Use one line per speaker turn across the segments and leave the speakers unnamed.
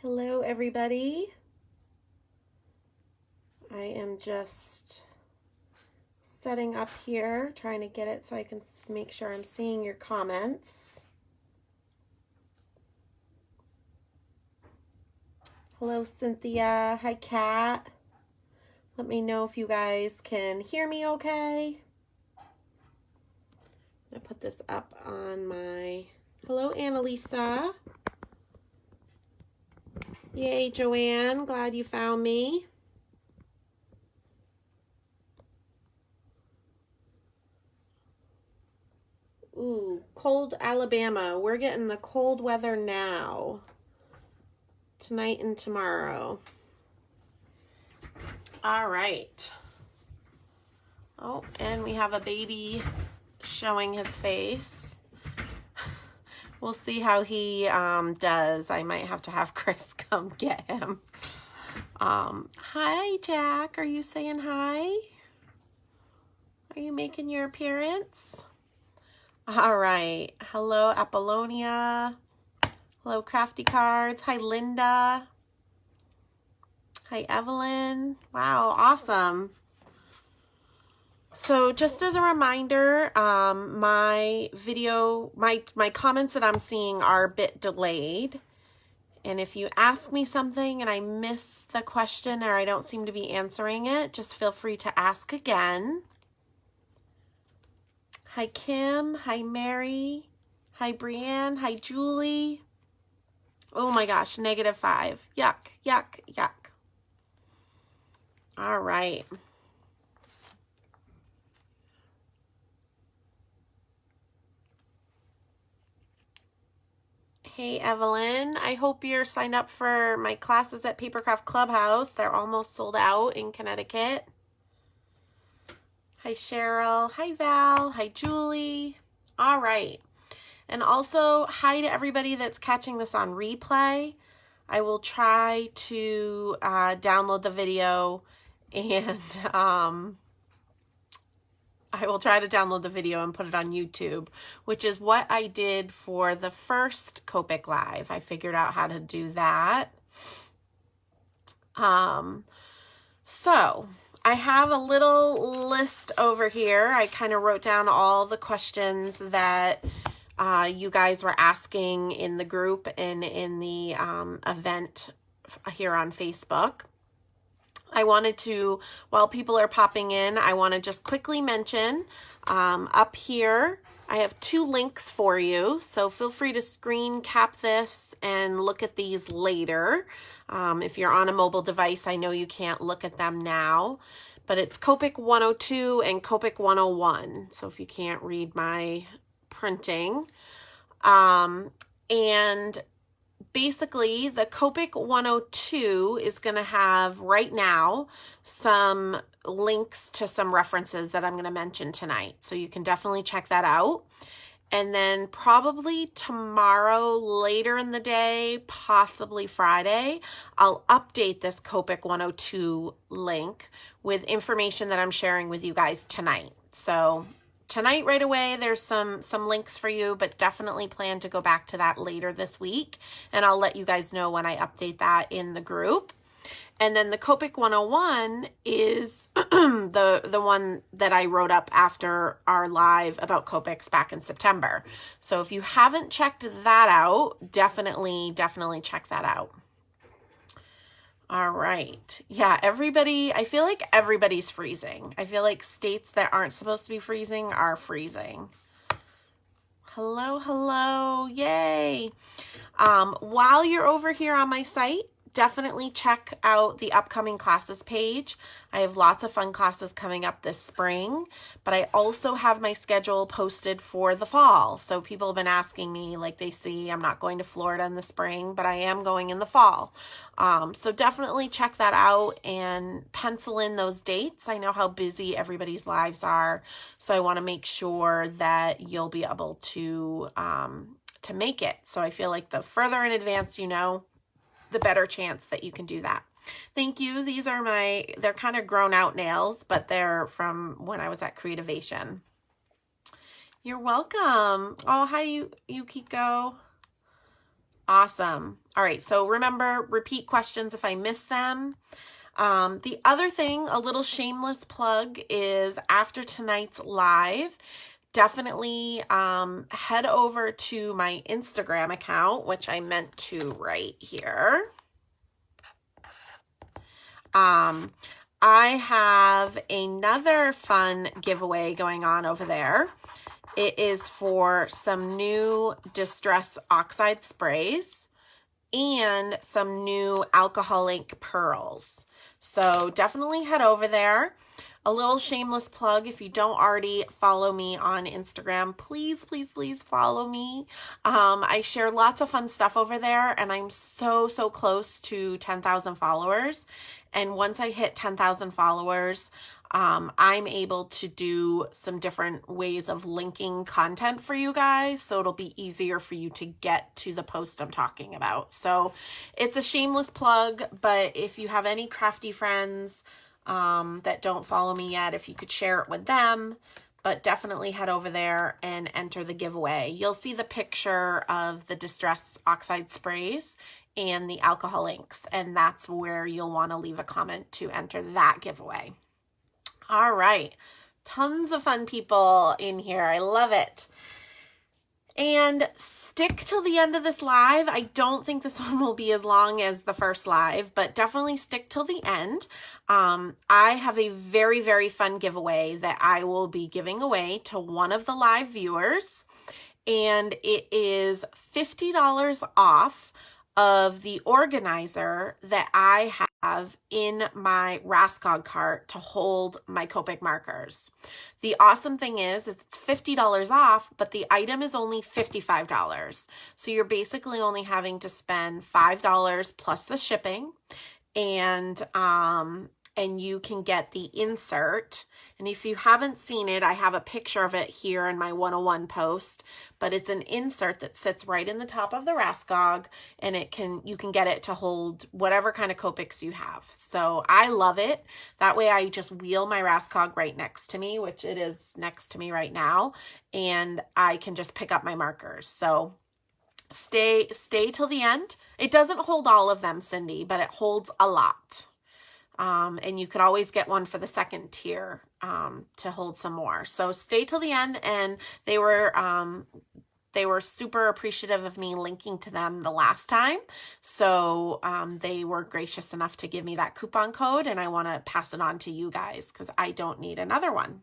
Hello, everybody. I am just setting up here, trying to get it so I can make sure I'm seeing your comments. Hello, Cynthia. Hi, Kat. Let me know if you guys can hear me okay. I'm going to put this up on my... Hello, Annalisa. Yay, Joanne. Glad you found me. Ooh, cold Alabama. We're getting the cold weather now. Tonight and tomorrow. All right. Oh, and we have a baby showing his face. We'll see how he does. I might have to have Chris come get him. Hi, Jack. Are you saying hi? Are you making your appearance? All right. Hello, Apollonia. Hello, Crafty Cards. Hi, Linda. Hi, Evelyn. Wow, awesome. So just as a reminder, my comments that I'm seeing are a bit delayed. And if you ask me something and I miss the question or I don't seem to be answering it, just feel free to ask again. Hi, Kim. Hi, Mary. Hi, Brianne. Hi, Julie. Oh my gosh, -5. Yuck, yuck, yuck. All right. Hey, Evelyn. I hope you're signed up for my classes at Papercraft Clubhouse. They're almost sold out in Connecticut. Hi, Cheryl. Hi, Val. Hi, Julie. All right. And also, hi to everybody that's catching this on replay. I will try to download the video and put it on YouTube, which is what I did for the first Copic Live. I figured out how to do that. So I have a little list over here. I kind of wrote down all the questions that you guys were asking in the group and in the event here on Facebook. I wanted to, while people are popping in, I want to just quickly mention up here, I have 2 links for you. So feel free to screen cap this and look at these later. If you're on a mobile device, I know you can't look at them now, but it's Copic 102 and Copic 101. So if you can't read my printing, and basically, the Copic 102 is going to have right now some links to some references that I'm going to mention tonight. So you can definitely check that out. And then probably tomorrow, later in the day, possibly Friday, I'll update this Copic 102 link with information that I'm sharing with you guys tonight. So tonight right away, there's some links for you, but definitely plan to go back to that later this week. And I'll let you guys know when I update that in the group. And then the Copic 101 is the one that I wrote up after our live about Copics back in September. So if you haven't checked that out, definitely check that out. All right. Yeah, everybody, I feel like everybody's freezing. I feel like states that aren't supposed to be freezing are freezing. Hello, hello. Yay. While you're over here on my site, definitely check out the upcoming classes page. I have lots of fun classes coming up this spring, but I also have my schedule posted for the fall. So people have been asking me, like they see I'm not going to Florida in the spring, but I am going in the fall. So definitely check that out and pencil in those dates. I know how busy everybody's lives are, so I want to make sure that you'll be able to make it. So I feel like the further in advance you know, the better chance that you can do that. Thank you. These are they're kind of grown out nails, but they're from when I was at Creativation. You're welcome. Oh, hi, Yukiko. Awesome. All right, so remember, repeat questions if I miss them. The other thing, a little shameless plug, is after tonight's live, definitely head over to my Instagram account, which I meant to write here. I have another fun giveaway going on over there. It is for some new Distress Oxide sprays and some new alcohol ink pearls. So definitely head over there. A little shameless plug, if you don't already follow me on Instagram, please, please, please follow me. I share lots of fun stuff over there, and I'm so close to 10,000 followers. And once I hit 10,000 followers, I'm able to do some different ways of linking content for you guys, so it'll be easier for you to get to the post I'm talking about. So it's a shameless plug, but if you have any crafty friends that don't follow me yet, if you could share it with them, but definitely head over there and enter the giveaway. You'll see the picture of the Distress Oxide sprays and the alcohol inks, and that's where you'll want to leave a comment to enter that giveaway. All right, tons of fun people in here. I love it. And stick till the end of this live. I don't think this one will be as long as the first live, but definitely stick till the end. I have a very fun giveaway that I will be giving away to one of the live viewers, and it is $50 off of the organizer that I have in my Raskog cart to hold my Copic markers. The awesome thing is it's $50 off, but the item is only $55. So you're basically only having to spend $5 plus the shipping, and you can get the insert. And if you haven't seen it, I have a picture of it here in my 101 post, but it's an insert that sits right in the top of the Raskog, and you can get it to hold whatever kind of Copics you have. So I love it. That way I just wheel my Raskog right next to me, which it is next to me right now, and I can just pick up my markers. So stay till the end. It doesn't hold all of them, Cindy, but it holds a lot. And you could always get one for the second tier to hold some more. So stay till the end. And they were super appreciative of me linking to them the last time. So they were gracious enough to give me that coupon code, and I want to pass it on to you guys because I don't need another one.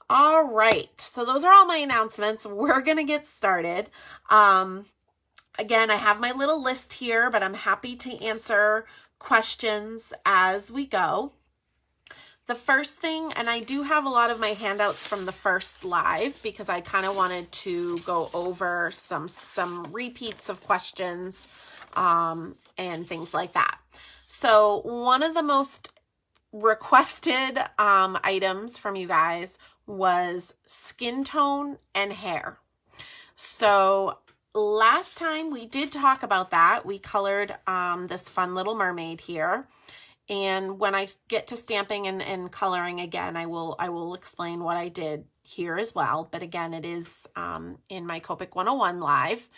All right, so those are all my announcements. We're gonna get started. Again, I have my little list here, but I'm happy to answer questions as we go. The first thing, and I do have a lot of my handouts from the first live because I kind of wanted to go over some repeats of questions and things like that. So one of the most requested items from you guys was skin tone and hair. So last time we did talk about that. We colored this fun little mermaid here. And when I get to stamping and coloring again, I will explain what I did here as well. But again, it is in my Copic 101 live.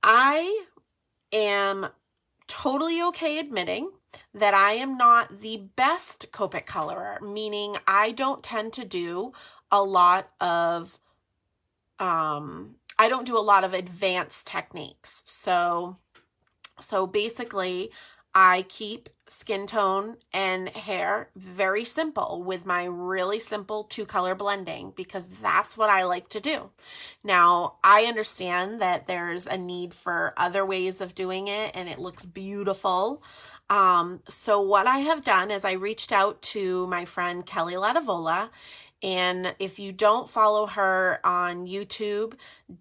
I am totally okay admitting that I am not the best Copic colorer, meaning I don't tend to do a lot of I don't do a lot of advanced techniques. So basically I keep skin tone and hair very simple with my really simple 2-color blending because that's what I like to do. Now, I understand that there's a need for other ways of doing it and it looks beautiful. So what I have done is I reached out to my friend Kelly Latavola. And if you don't follow her on YouTube,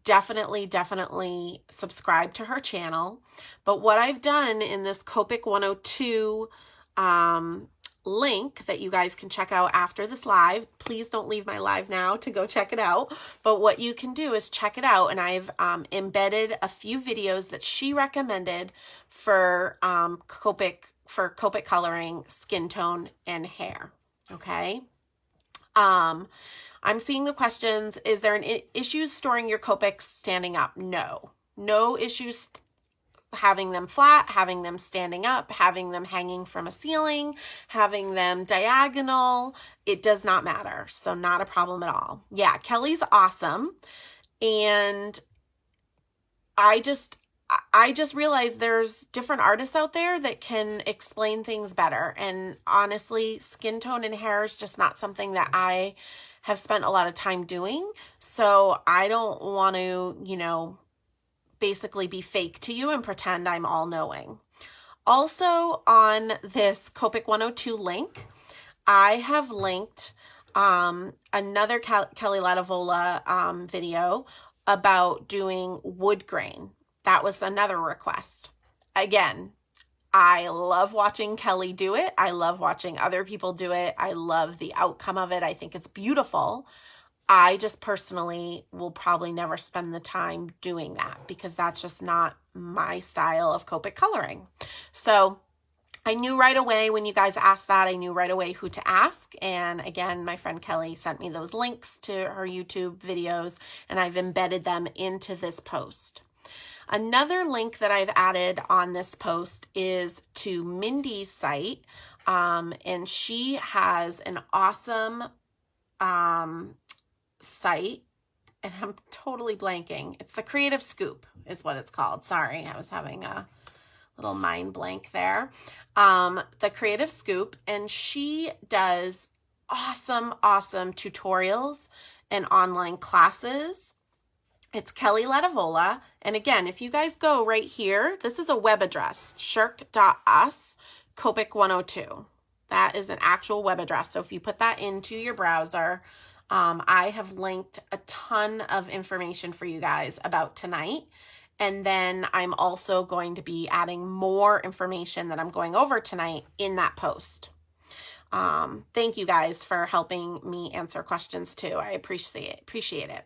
definitely subscribe to her channel. But what I've done in this Copic 102 link that you guys can check out after this live, please don't leave my live now to go check it out. But what you can do is check it out. And I've embedded a few videos that she recommended for Copic coloring, skin tone, and hair. Okay. I'm seeing the questions. Is there an issues storing your Copics standing up? No. No issues having them flat, having them standing up, having them hanging from a ceiling, having them diagonal. It does not matter. So not a problem at all. Yeah, Kelly's awesome. And I just realized there's different artists out there that can explain things better. And honestly, skin tone and hair is just not something that I have spent a lot of time doing. So I don't want to, basically be fake to you and pretend I'm all knowing. Also on this Copic 102 link, I have linked another Kelly Latavola video about doing wood grain. That was another request. Again, I love watching Kelly do it. I love watching other people do it. I love the outcome of it. I think it's beautiful. I just personally will probably never spend the time doing that because that's just not my style of Copic coloring. So I knew right away when you guys asked that, I knew right away who to ask. And again, my friend Kelly sent me those links to her YouTube videos and I've embedded them into this post. Another link that I've added on this post is to Mindy's site. And she has an awesome site, and I'm totally blanking. It's the Creative Scoop is what it's called. Sorry, I was having a little mind blank there. The Creative Scoop, and she does awesome tutorials and online classes. It's Kelly Latavola. And again, if you guys go right here, this is a web address, shirk.us, Copic 102. That is an actual web address. So if you put that into your browser, I have linked a ton of information for you guys about tonight. And then I'm also going to be adding more information that I'm going over tonight in that post. Thank you guys for helping me answer questions too. I appreciate it.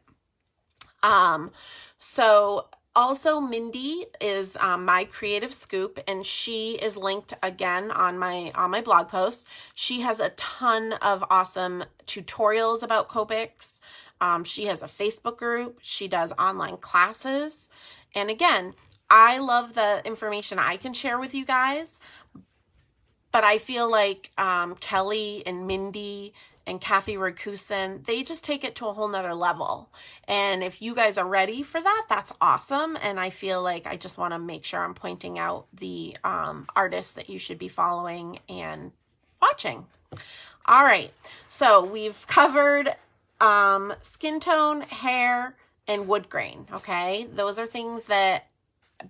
So also Mindy is my Creative Scoop, and she is linked again on my blog post. She has a ton of awesome tutorials about Copics. She has a Facebook group. She does online classes. And again, I love the information I can share with you guys, but I feel like Kelly and Mindy and Kathy Rakusin, they just take it to a whole nother level. And if you guys are ready for that, that's awesome. And I feel like I just want to make sure I'm pointing out the artists that you should be following and watching. All right, so we've covered skin tone, hair, and wood grain, okay? Those are things that,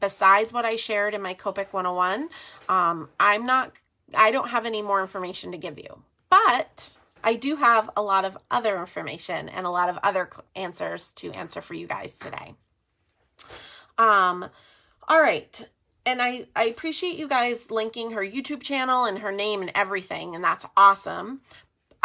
besides what I shared in my Copic 101, I don't have any more information to give you. But I do have a lot of other information and a lot of other answers to answer for you guys today. All right. And I appreciate you guys linking her YouTube channel and her name and everything, and that's awesome.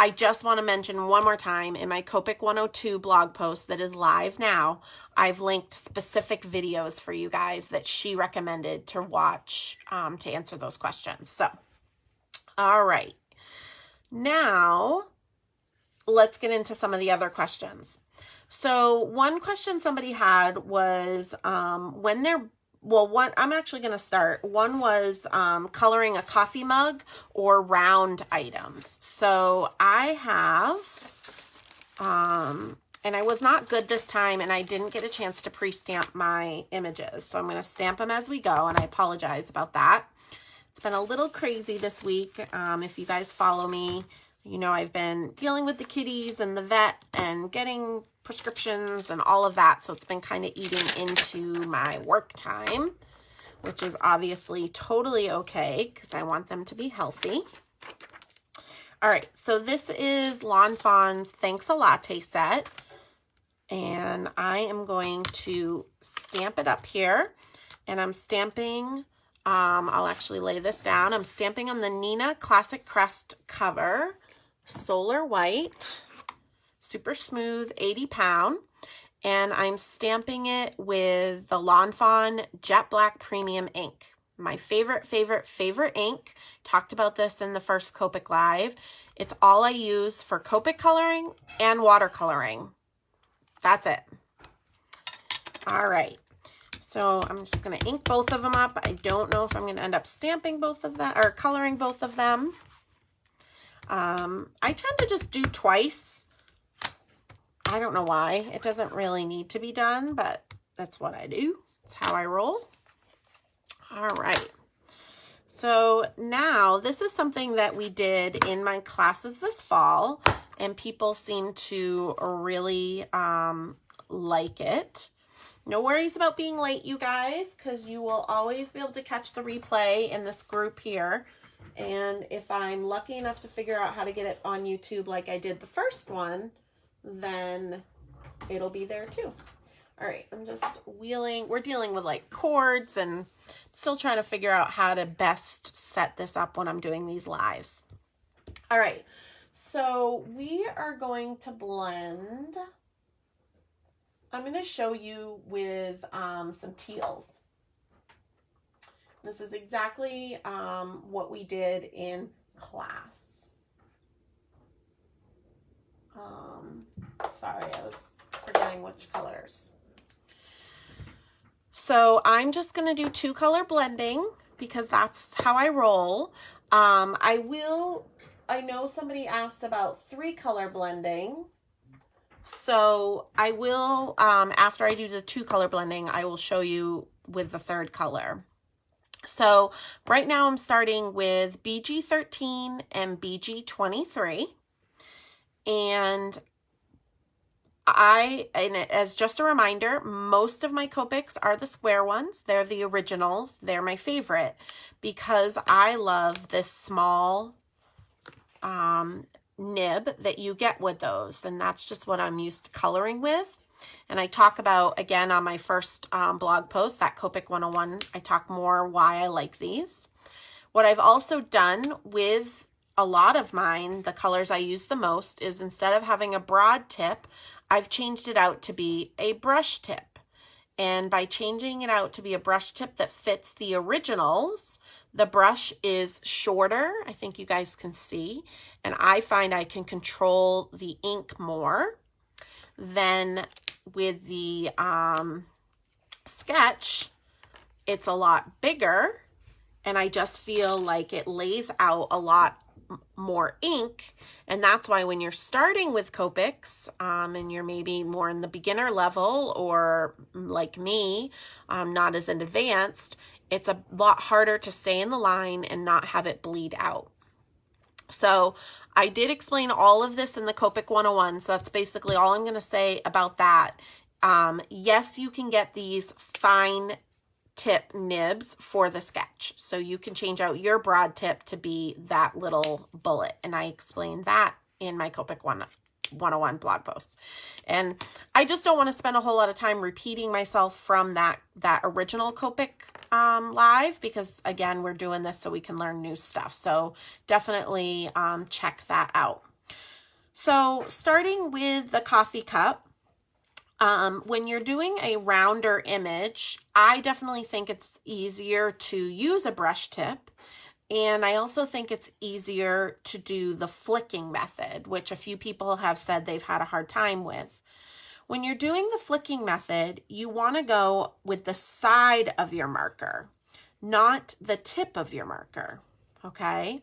I just want to mention one more time, in my Copic 102 blog post that is live now, I've linked specific videos for you guys that she recommended to watch to answer those questions. So, all right. Now, let's get into some of the other questions. So one question somebody had was when they're, one, I'm actually going to start. One was coloring a coffee mug or round items. So I have, and I was not good this time, and I didn't get a chance to pre-stamp my images. So I'm going to stamp them as we go, and I apologize about that. It's been a little crazy this week. If you guys follow me, you know I've been dealing with the kitties and the vet and getting prescriptions and all of that. So it's been kind of eating into my work time, which is obviously totally okay because I want them to be healthy. All right, so this is Lawn Fawn's Thanks a Latte set. And I am going to stamp it up here. And I'm stamping, I'll actually lay this down. I'm stamping on the Nina Classic Crest cover, Solar White, super smooth, 80 pound. And I'm stamping it with the Lawn Fawn Jet Black Premium ink. My favorite ink. Talked about this in the first Copic Live. It's all I use for Copic coloring and watercoloring. That's it. All right. So I'm just going to ink both of them up. I don't know if I'm going to end up stamping both of them or coloring both of them. I tend to just do twice. I don't know why. It doesn't really need to be done, but that's what I do. It's how I roll. All right. So now this is something that we did in my classes this fall, and people seem to really like it. No worries about being late, you guys, because you will always be able to catch the replay in this group here. And if I'm lucky enough to figure out how to get it on YouTube like I did the first one, then it'll be there too. All right, I'm just wheeling. We're dealing with like cords and still trying to figure out how to best set this up when I'm doing these lives. All right, so we are going to blend. I'm going to show you with some teals. This is exactly what we did in class. Sorry, I was forgetting which colors. So I'm just going to do 2-color blending because that's how I roll. I know somebody asked about 3-color blending. So I will, after I do the 2-color blending, I will show you with the 3rd color. So right now I'm starting with BG13 and BG23. And as just a reminder, most of my Copics are the square ones. They're the originals. They're my favorite because I love this small nib that you get with those, and that's just what I'm used to coloring with. And I talk about, again, on my first blog post, that Copic 101, I talk more why I like these. What I've also done with a lot of mine, the colors I use the most, is instead of having a broad tip, I've changed it out to be a brush tip. And by changing it out to be a brush tip that fits the originals, the brush is shorter. I think you guys can see. And I find I can control the ink more than with the sketch. It's a lot bigger. And I just feel like it lays out a lot more ink. And that's why when you're starting with Copics and you're maybe more in the beginner level or like me, not as advanced, it's a lot harder to stay in the line and not have it bleed out. So I did explain all of this in the Copic 101. So that's basically all I'm going to say about that. Yes, you can get these fine tip nibs for the sketch. So you can change out your broad tip to be that little bullet. And I explained that in my Copic 101 blog post. And I just don't want to spend a whole lot of time repeating myself from that original Copic live, because again, we're doing this so we can learn new stuff. So definitely check that out. So starting with the coffee cup, when you're doing a rounder image, I definitely think it's easier to use a brush tip. And I also think it's easier to do the flicking method, which a few people have said they've had a hard time with. When you're doing the flicking method, you want to go with the side of your marker, not the tip of your marker. Okay.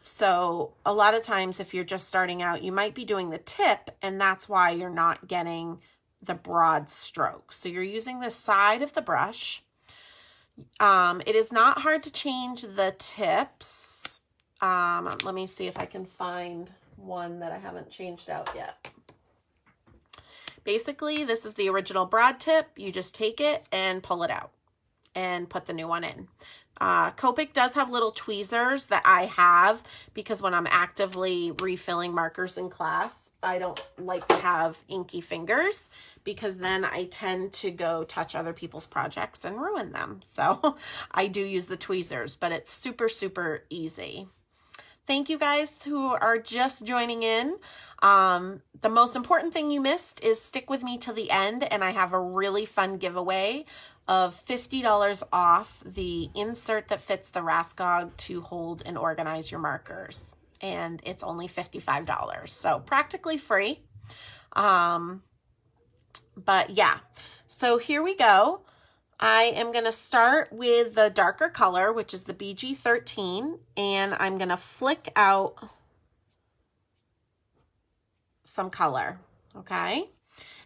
So a lot of times if you're just starting out, you might be doing the tip, and that's why you're not getting the broad stroke. So you're using the side of the brush. It is not hard to change the tips. Let me see if I can find one that I haven't changed out yet. Basically, this is the original broad tip. You just take it and pull it out and put the new one in. Copic does have little tweezers that I have because when I'm actively refilling markers in class, I don't like to have inky fingers because then I tend to go touch other people's projects and ruin them. So I do use the tweezers, but it's super, super easy. Thank you guys who are just joining in. The most important thing you missed is stick with me till the end, and I have a really fun giveaway of $50 off the insert that fits the Raskog to hold and organize your markers. and it's only $55. So practically free. But yeah, so here we go. I am going to start with the darker color, which is the BG13, and I'm going to flick out some color, okay?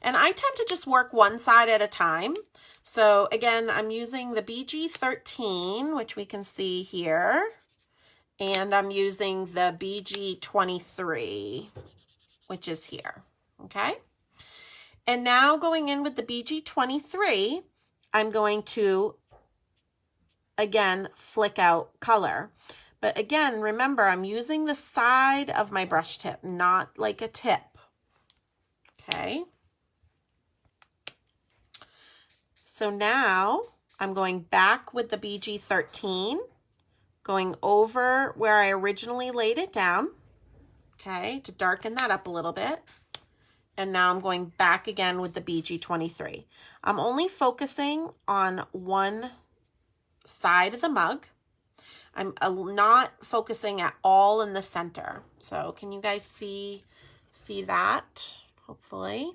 And I tend to just work one side at a time. So again, I'm using the BG13, which we can see here, and I'm using the BG23, which is here, okay? And now going in with the BG23, I'm going to, again, flick out color. But again, remember, I'm using the side of my brush tip, not like a tip. Okay. So now I'm going back with the BG13, going over where I originally laid it down, okay, to darken that up a little bit. And now I'm going back again with the BG23. I'm only focusing on one side of the mug. I'm not focusing at all in the center. So can you guys see that? Hopefully.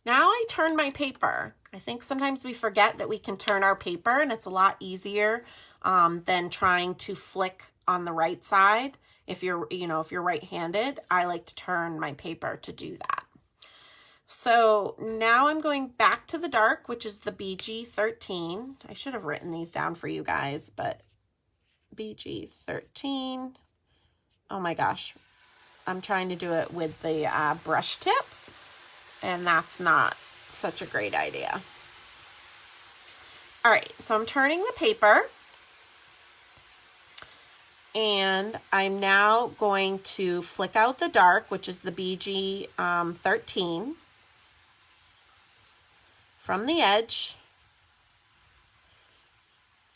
Now I turn my paper. I think sometimes we forget that we can turn our paper, and it's a lot easier than trying to flick on the right side. If you're right-handed, I like to turn my paper to do that. So now I'm going back to the dark, which is the BG13. I should have written these down for you guys, but BG13. Oh my gosh. I'm trying to do it with the brush tip, and that's not such a great idea. All right, so I'm turning the paper. And I'm now going to flick out the dark, which is the BG13, from the edge.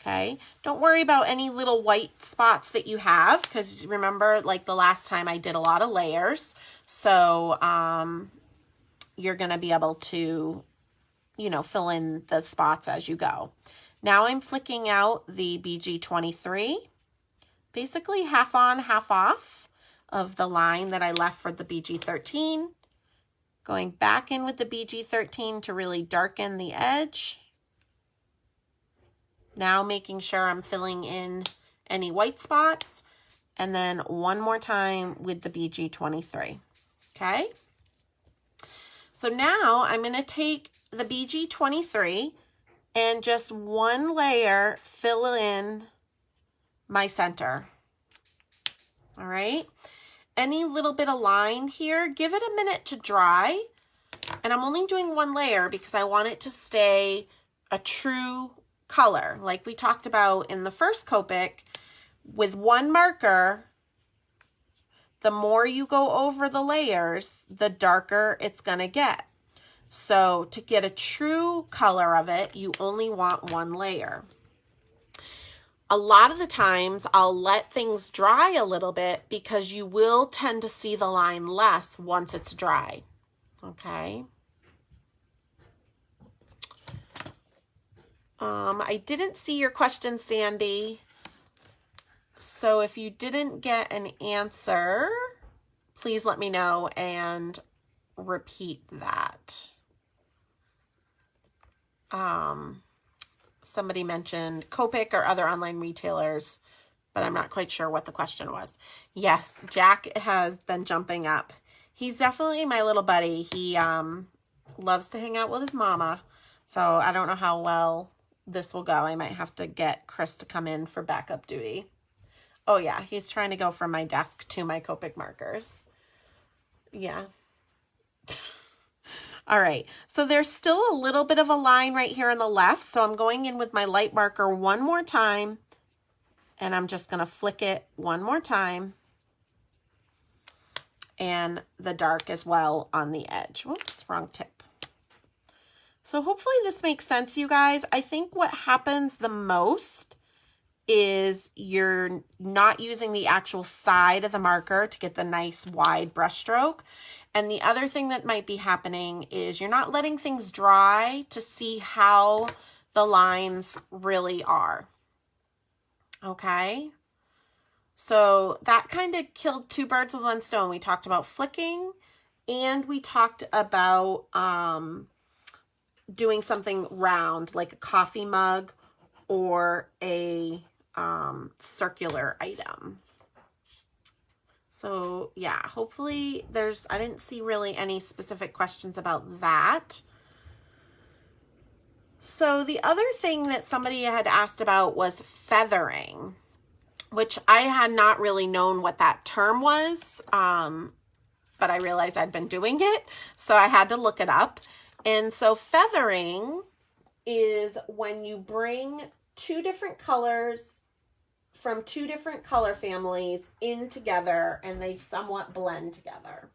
Okay, don't worry about any little white spots that you have, because remember, like the last time I did a lot of layers. So you're going to be able to, fill in the spots as you go. Now I'm flicking out the BG23. Basically half on, half off of the line that I left for the BG13. Going back in with the BG13 to really darken the edge. Now making sure I'm filling in any white spots. And then one more time with the BG23. Okay? So now I'm going to take the BG23 and just one layer fill in my center. All right, any little bit of line here, give it a minute to dry. And I'm only doing one layer because I want it to stay a true color. Like we talked about in the first Copic, with one marker, the more you go over the layers, the darker it's gonna get. So to get a true color of it, you only want one layer. A lot of the times I'll let things dry a little bit because you will tend to see the line less once it's dry. Okay. I didn't see your question, Sandy. So if you didn't get an answer, please let me know and repeat that. Somebody mentioned Copic or other online retailers, but I'm not quite sure what the question was. Yes, Jack has been jumping up. He's definitely my little buddy. He loves to hang out with his mama, so I don't know how well this will go. I might have to get Chris to come in for backup duty. Oh yeah, he's trying to go from my desk to my Copic markers. Yeah. All right, so there's still a little bit of a line right here on the left, so I'm going in with my light marker one more time, and I'm just gonna flick it one more time, and the dark as well on the edge. Whoops, wrong tip. So hopefully this makes sense, you guys. I think what happens the most is you're not using the actual side of the marker to get the nice wide brush stroke. And the other thing that might be happening is you're not letting things dry to see how the lines really are. Okay? So that kind of killed two birds with one stone. We talked about flicking, and we talked about doing something round, like a coffee mug or a circular item. So yeah, hopefully I didn't see really any specific questions about that. So the other thing that somebody had asked about was feathering, which I had not really known what that term was, but I realized I'd been doing it, so I had to look it up. And so feathering is when you bring two different colors from two different color families in together and they somewhat blend together.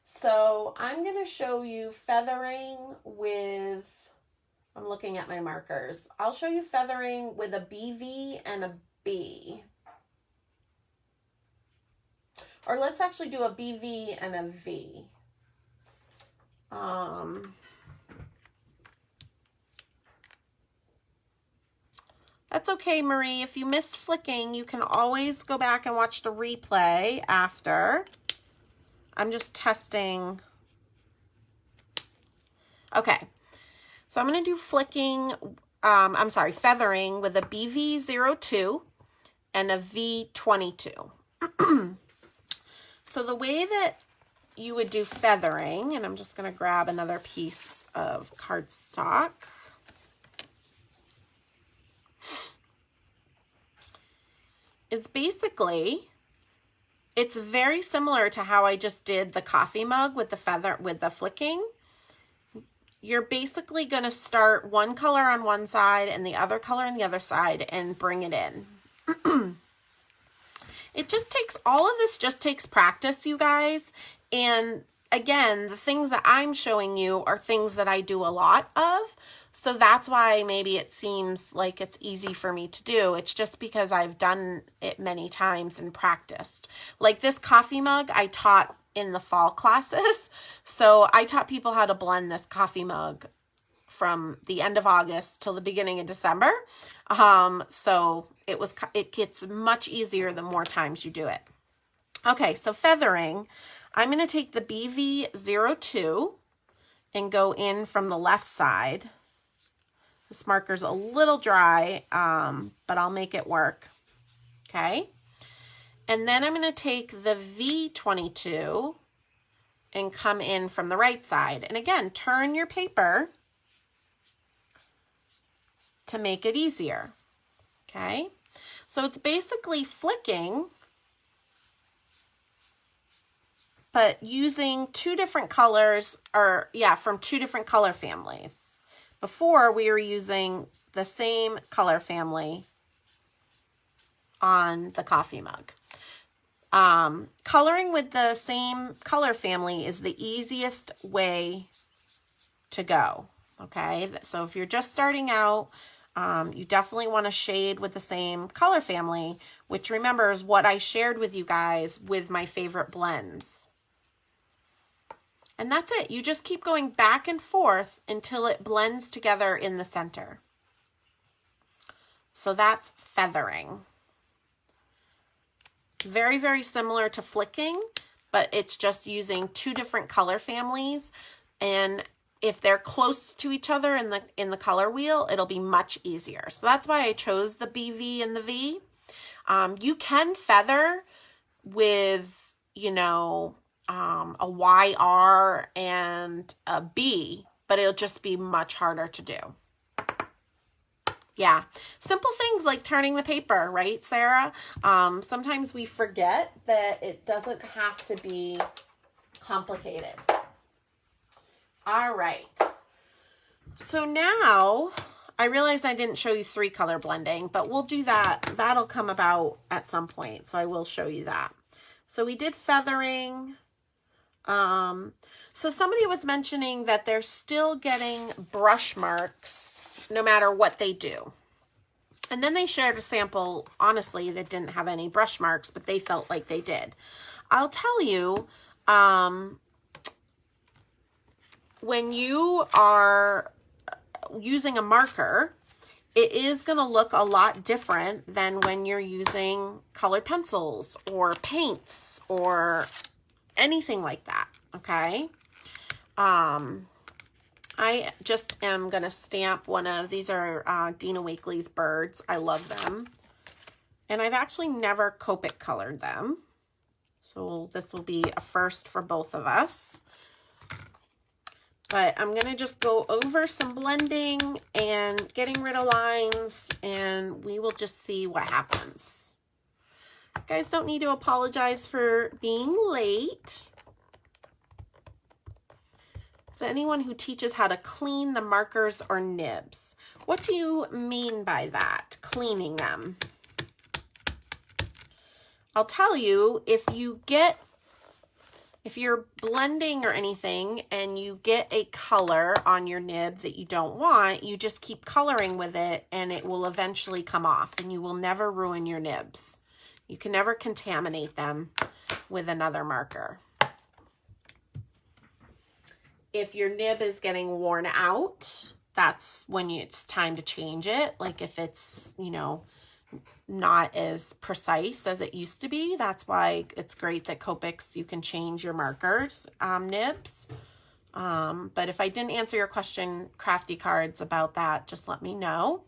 So I'm going to show you feathering with, I'm looking at my markers. I'll show you feathering with a BV and a B. Or let's actually do a BV and a V. That's okay, Marie. If you missed flicking, you can always go back and watch the replay after. I'm just testing. Okay, so I'm going to do feathering with a BV02 and a V22. So the way that you would do feathering, and I'm just going to grab another piece of cardstock. Is basically, it's very similar to how I just did the coffee mug with the flicking. You're basically going to start one color on one side and the other color on the other side and bring it in. All of this just takes practice, you guys. And again, the things that I'm showing you are things that I do a lot of. So that's why maybe it seems like it's easy for me to do. It's just because I've done it many times and practiced. Like this coffee mug I taught in the fall classes. So I taught people how to blend this coffee mug from the end of August till the beginning of December. So it gets much easier the more times you do it. Okay, so feathering, I'm going to take the BV02 and go in from the left side. This marker's a little dry, but I'll make it work. Okay. And then I'm going to take the V22 and come in from the right side. And again, turn your paper to make it easier. Okay. So it's basically flicking, but using two different colors, from two different color families. Before, we were using the same color family on the coffee mug. Coloring with the same color family is the easiest way to go, okay? So if you're just starting out, you definitely want to shade with the same color family, which remember is what I shared with you guys with my favorite blends. And that's it. You just keep going back and forth until it blends together in the center. So that's feathering. Very, very similar to flicking, but it's just using two different color families. And if they're close to each other in the color wheel, it'll be much easier. So that's why I chose the BV and the V. You can feather with, a YR and a B, but it'll just be much harder to do. Yeah, simple things like turning the paper, right, Sarah? Sometimes we forget that it doesn't have to be complicated. All right. So now I realized I didn't show you 3-color blending, but we'll do that. That'll come about at some point, so I will show you that. So we did feathering. So somebody was mentioning that they're still getting brush marks no matter what they do. And then they shared a sample, honestly, that didn't have any brush marks, but they felt like they did. I'll tell you, when you are using a marker, it is going to look a lot different than when you're using colored pencils or paints or anything like that, okay? I just am going to stamp one of, these are Dina Wakley's birds. I love them. And I've actually never Copic colored them. So this will be a first for both of us. But I'm going to just go over some blending and getting rid of lines, and we will just see what happens. You guys don't need to apologize for being late. Is there anyone who teaches how to clean the markers or nibs? What do you mean by that, cleaning them? I'll tell you, if you're blending or anything and you get a color on your nib that you don't want, you just keep coloring with it and it will eventually come off and you will never ruin your nibs. You can never contaminate them with another marker. If your nib is getting worn out, that's when it's time to change it. Like if it's, you know, not as precise as it used to be. That's why it's great that Copics, you can change your markers, nibs. But if I didn't answer your question, Crafty Cards, about that, just let me know.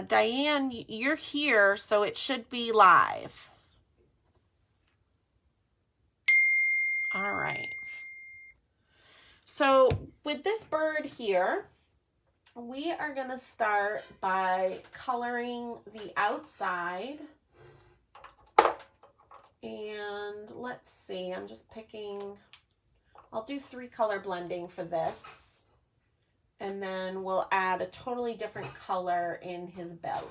Diane, you're here, so it should be live. All right. So with this bird here, we are going to start by coloring the outside. And let's see, I'm just picking, I'll do 3 color blending for this. And then we'll add a totally different color in his belly.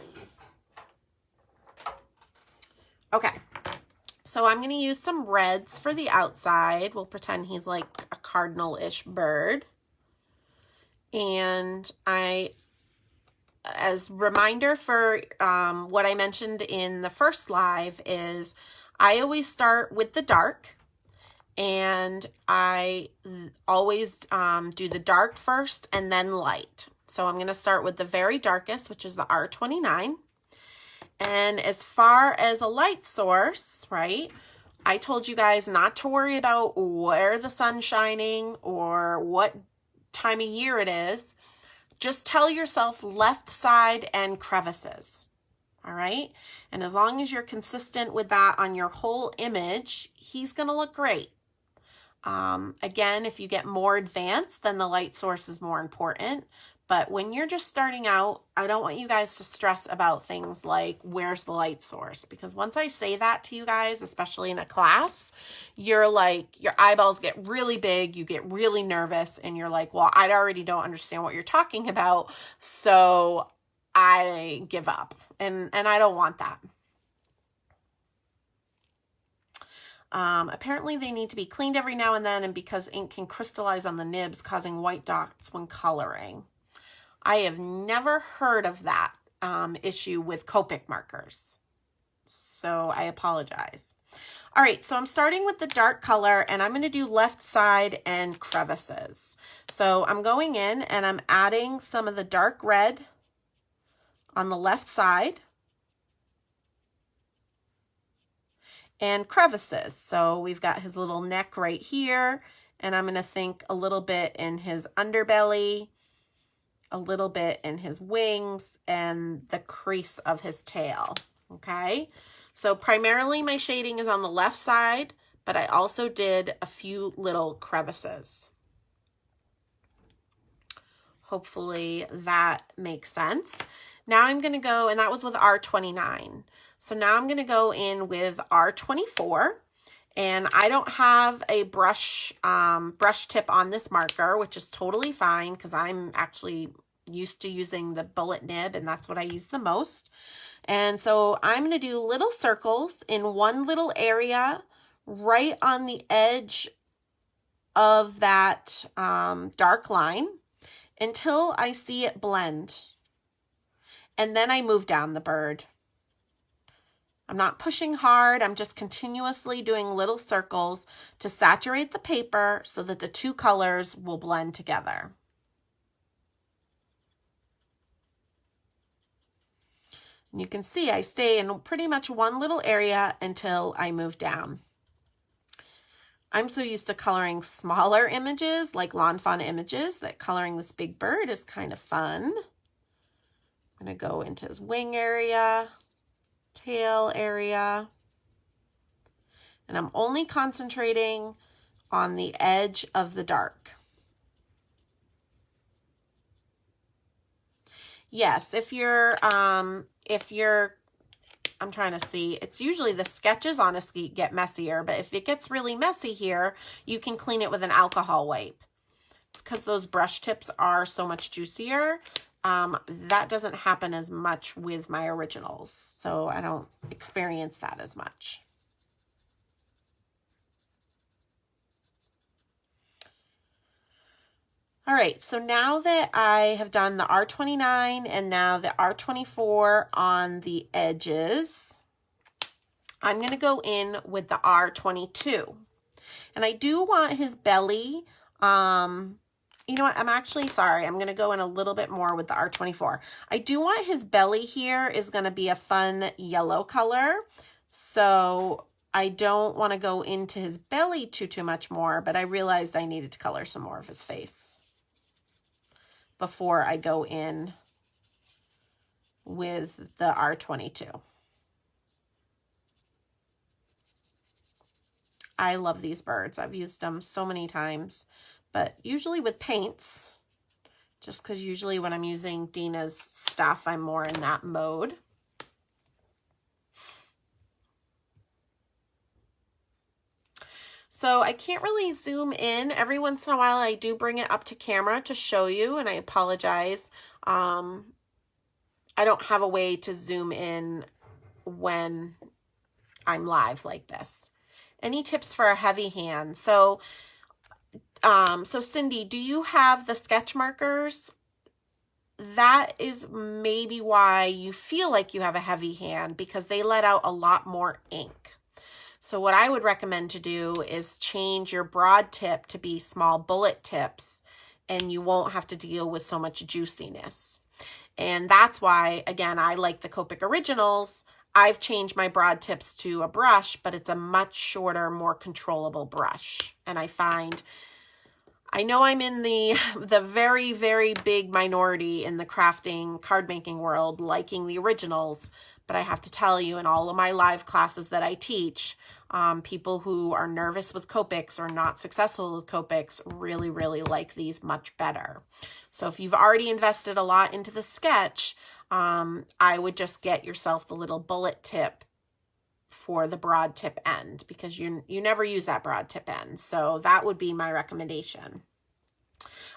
Okay. So I'm going to use some reds for the outside. We'll pretend he's like a cardinal-ish bird. And as reminder for what I mentioned in the first live is I always start with the dark. And I always do the dark first and then light. So I'm going to start with the very darkest, which is the R29. And as far as a light source, right, I told you guys not to worry about where the sun's shining or what time of year it is. Just tell yourself left side and crevices. All right. And as long as you're consistent with that on your whole image, he's going to look great. Again, if you get more advanced, then the light source is more important. But when you're just starting out, I don't want you guys to stress about things like, where's the light source? Because once I say that to you guys, especially in a class, you're like, your eyeballs get really big, you get really nervous, and you're like, well, I already don't understand what you're talking about, so I give up. And I don't want that. Apparently they need to be cleaned every now and then, and because ink can crystallize on the nibs, causing white dots when coloring. I have never heard of that issue with Copic markers, so I apologize. All right, so I'm starting with the dark color, and I'm going to do left side and crevices. So I'm going in and I'm adding some of the dark red on the left side. And crevices. So we've got his little neck right here, and I'm going to think a little bit in his underbelly, a little bit in his wings, and the crease of his tail. Okay, so primarily my shading is on the left side, but I also did a few little crevices. Hopefully that makes sense. Now I'm going to go, and that was with R29. So now I'm going to go in with R24, and I don't have a brush tip on this marker, which is totally fine because I'm actually used to using the bullet nib, and that's what I use the most. And so I'm going to do little circles in one little area right on the edge of that dark line until I see it blend. And then I move down the bird. I'm not pushing hard. I'm just continuously doing little circles to saturate the paper so that the two colors will blend together. And you can see I stay in pretty much one little area until I move down. I'm so used to coloring smaller images, like lawn fauna images, that coloring this big bird is kind of fun. I'm going to go into his wing area, tail area, and I'm only concentrating on the edge of the dark. Yes, if you're, I'm trying to see, it's usually the sketches honestly get messier, but if it gets really messy here, you can clean it with an alcohol wipe. It's because those brush tips are so much juicier. That doesn't happen as much with my originals, so I don't experience that as much. All right, so now that I have done the R29 and now the R24 on the edges, I'm going to go in with the R22. And I do want his belly, you know what, I'm actually sorry, I'm going to go in a little bit more with the R24. I do want his belly here is going to be a fun yellow color, so I don't want to go into his belly too much more, but I realized I needed to color some more of his face before I go in with the R22. I love these birds. I've used them so many times, but usually with paints, just because usually when I'm using Dina's stuff, I'm more in that mode. So I can't really zoom in. Every once in a while I do bring it up to camera to show you, and I apologize. I don't have a way to zoom in when I'm live like this. Any tips for a heavy hand? So Cindy, do you have the sketch markers? That is maybe why you feel like you have a heavy hand, because they let out a lot more ink. So what I would recommend to do is change your broad tip to be small bullet tips, and you won't have to deal with so much juiciness. And that's why, again, I like the Copic Originals. I've changed my broad tips to a brush, but it's a much shorter, more controllable brush. And I find, I know I'm in the very, very big minority in the crafting, card making world, liking the originals, but I have to tell you, in all of my live classes that I teach, people who are nervous with Copics or not successful with Copics really, really like these much better. So if you've already invested a lot into the sketch, I would just get yourself the little bullet tip for the broad tip end, because you never use that broad tip end. So that would be my recommendation.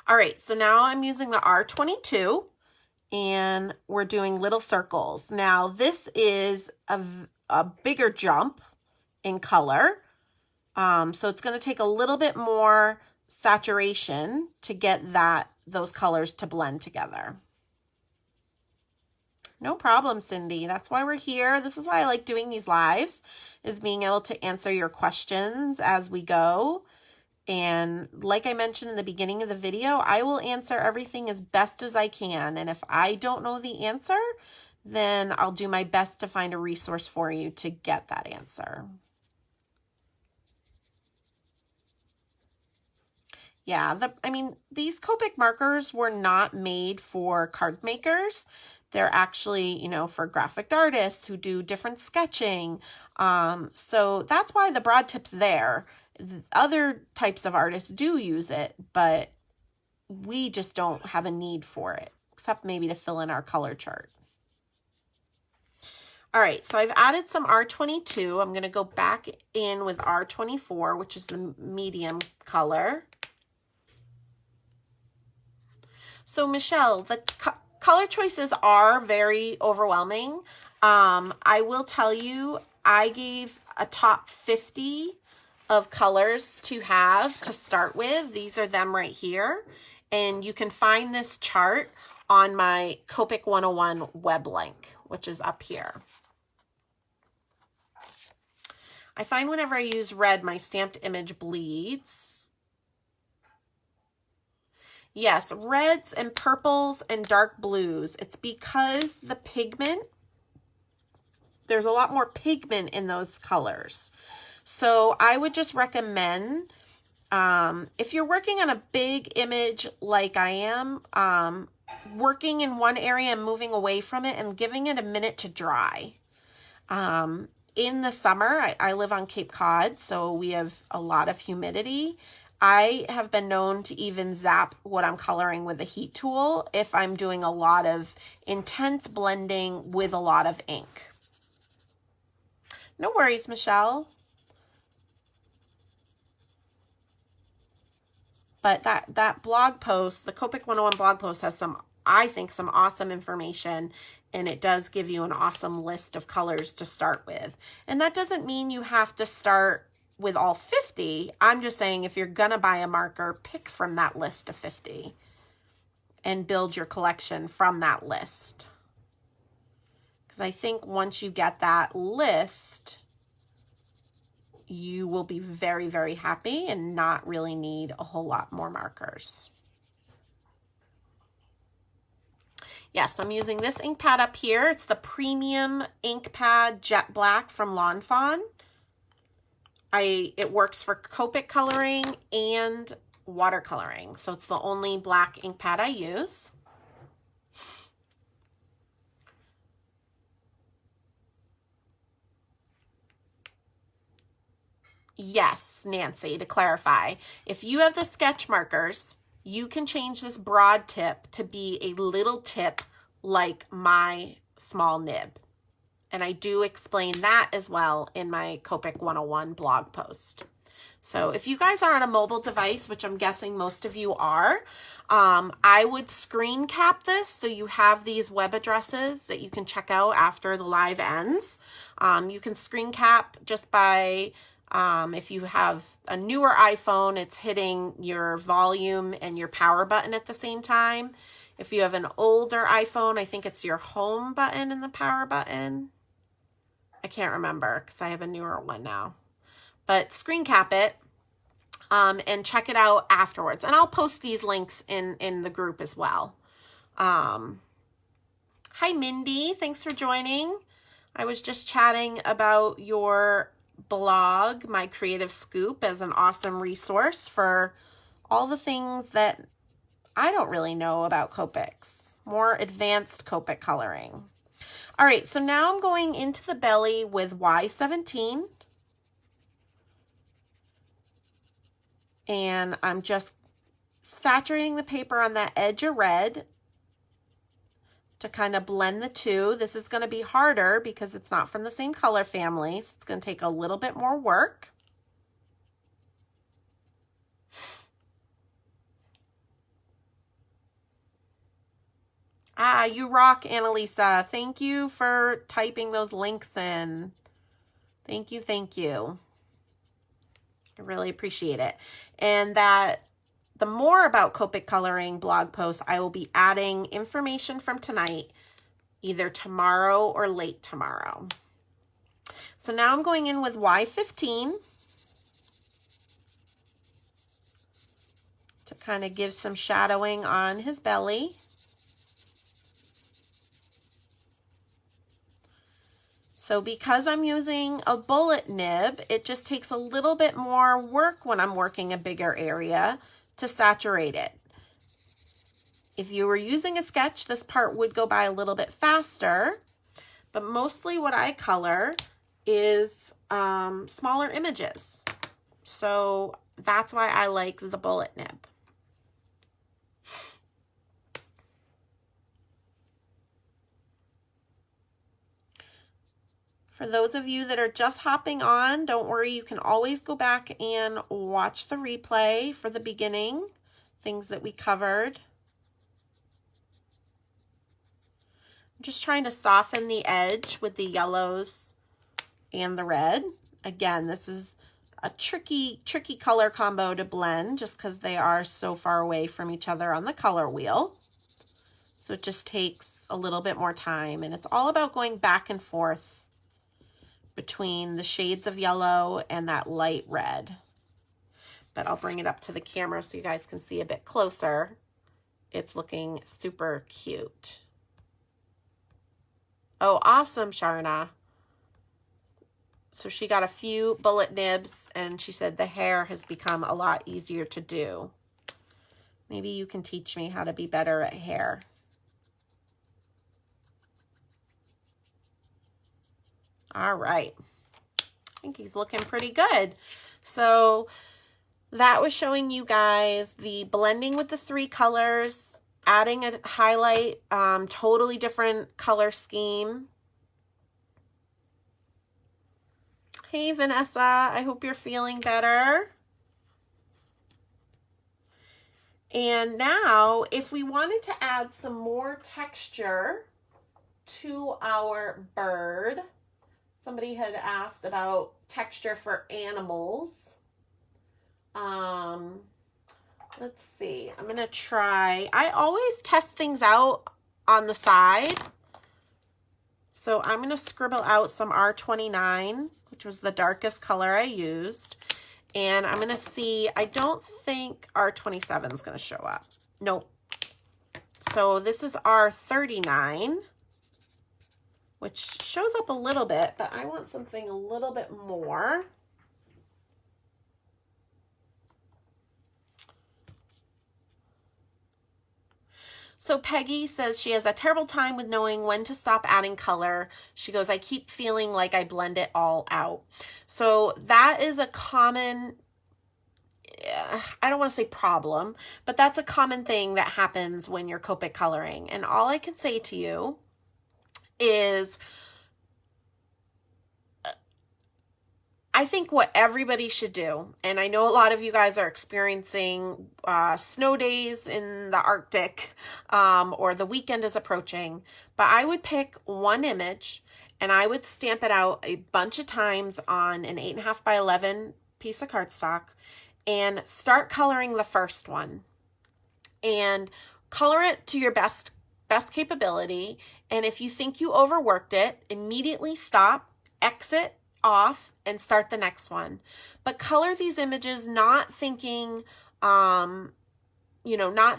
All right, so now I'm using the R22 and we're doing little circles. Now this is a bigger jump in color. So it's going to take a little bit more saturation to get those colors to blend together. No problem, Cindy. That's why we're here. This is why I like doing these lives, is being able to answer your questions as we go. And like I mentioned in the beginning of the video, I will answer everything as best as I can. And if I don't know the answer, then I'll do my best to find a resource for you to get that answer. Yeah, I mean, these Copic markers were not made for card makers. They're actually, you know, for graphic artists who do different sketching. So that's why the broad tip's there. Other types of artists do use it, but we just don't have a need for it, except maybe to fill in our color chart. All right, so I've added some R22. I'm going to go back in with R24, which is the medium color. So Michelle, the color choices are very overwhelming. I will tell you, I gave a top 50 of colors to have to start with. These are them right here. And you can find this chart on my Copic 101 web link, which is up here. I find whenever I use red, my stamped image bleeds. Yes, reds and purples and dark blues. It's because the pigment there's a lot more pigment in those colors. So I would just recommend, if you're working on a big image like I am, working in one area and moving away from it and giving it a minute to dry. In the summer, I live on Cape Cod, so we have a lot of humidity. I have been known to even zap what I'm coloring with a heat tool if I'm doing a lot of intense blending with a lot of ink. No worries, Michelle. But that blog post, the Copic 101 blog post, has some, I think, some awesome information, and it does give you an awesome list of colors to start with. And that doesn't mean you have to start with all 50. I'm just saying if you're gonna buy a marker, pick from that list of 50 and build your collection from that list. Because I think once you get that list, you will be very, very happy and not really need a whole lot more markers. Yes, I'm using this ink pad up here. It's the Premium Ink Pad Jet Black from Lawn Fawn. It works for Copic coloring and watercoloring. So it's the only black ink pad I use. Yes, Nancy, to clarify, if you have the sketch markers, you can change this broad tip to be a little tip like my small nib. And I do explain that as well in my Copic 101 blog post. So if you guys are on a mobile device, which I'm guessing most of you are, I would screen cap this so you have these web addresses that you can check out after the live ends. You can screen cap just by, if you have a newer iPhone, it's hitting your volume and your power button at the same time. If you have an older iPhone, I think it's your home button and the power button. I can't remember because I have a newer one now. But screen cap it and check it out afterwards. And I'll post these links in the group as well. Hi, Mindy. Thanks for joining. I was just chatting about your blog, My Creative Scoop, as an awesome resource for all the things that I don't really know about Copics, more advanced Copic coloring. All right, so now I'm going into the belly with Y17. And I'm just saturating the paper on that edge of red to kind of blend the two. This is going to be harder because it's not from the same color family, so it's going to take a little bit more work. Ah, you rock, Annalisa. Thank you for typing those links in. Thank you, thank you. I really appreciate it. And that the more about Copic coloring blog posts, I will be adding information from tonight, either tomorrow or late tomorrow. So now I'm going in with Y15 to kind of give some shadowing on his belly. So because I'm using a bullet nib, it just takes a little bit more work when I'm working a bigger area to saturate it. If you were using a sketch, this part would go by a little bit faster, but mostly what I color is smaller images. So that's why I like the bullet nib. For those of you that are just hopping on, don't worry, you can always go back and watch the replay for the beginning, things that we covered. I'm just trying to soften the edge with the yellows and the red. Again, this is a tricky color combo to blend just because they are so far away from each other on the color wheel. So it just takes a little bit more time, and it's all about going back and forth between the shades of yellow and that light red. But I'll bring it up to the camera so you guys can see a bit closer. It's looking super cute. Oh, awesome, Sharna. So she got a few bullet nibs, and she said the hair has become a lot easier to do. Maybe you can teach me how to be better at hair. All right. I think he's looking pretty good. So that was showing you guys the blending with the 3 colors, adding a highlight, totally different color scheme. Hey, Vanessa, I hope you're feeling better. And now, if we wanted to add some more texture to our bird, somebody had asked about texture for animals. Let's see, I'm gonna try, I always test things out on the side. So I'm gonna scribble out some R29, which was the darkest color I used. And I'm gonna see, I don't think R27 is gonna show up. Nope. So this is R39, which shows up a little bit, but I want something a little bit more. So Peggy says she has a terrible time with knowing when to stop adding color. She goes, I keep feeling like I blend it all out. So that is a common, I don't want to say problem, but that's a common thing that happens when you're Copic coloring. And all I can say to you is, I think what everybody should do, and I know a lot of you guys are experiencing snow days in the Arctic, or the weekend is approaching, but I would pick one image and I would stamp it out a bunch of times on an 8.5 by 11 piece of cardstock and start coloring the first one. And color it to your best capability. And if you think you overworked it, immediately stop, exit off, and start the next one. But color these images not thinking, not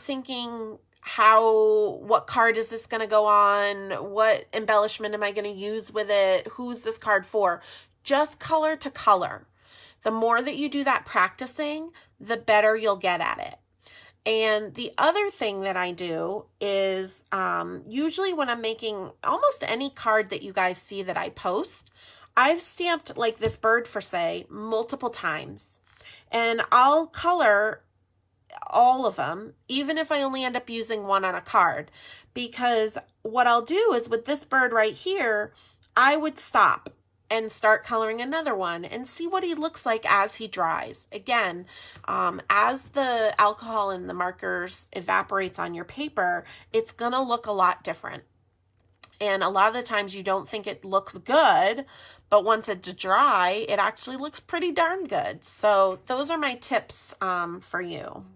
thinking what card is this going to go on? What embellishment am I going to use with it? Who's this card for? Just color to color. The more that you do that practicing, the better you'll get at it. And the other thing that I do is usually when I'm making almost any card that you guys see that I post, I've stamped like this bird for say multiple times, and I'll color all of them, even if I only end up using one on a card, because what I'll do is with this bird right here, I would stop and start coloring another one and see what he looks like as he dries. Again, as the alcohol and the markers evaporates on your paper, it's gonna look a lot different. And a lot of the times you don't think it looks good, but once it's dry, it actually looks pretty darn good. So those are my tips for you.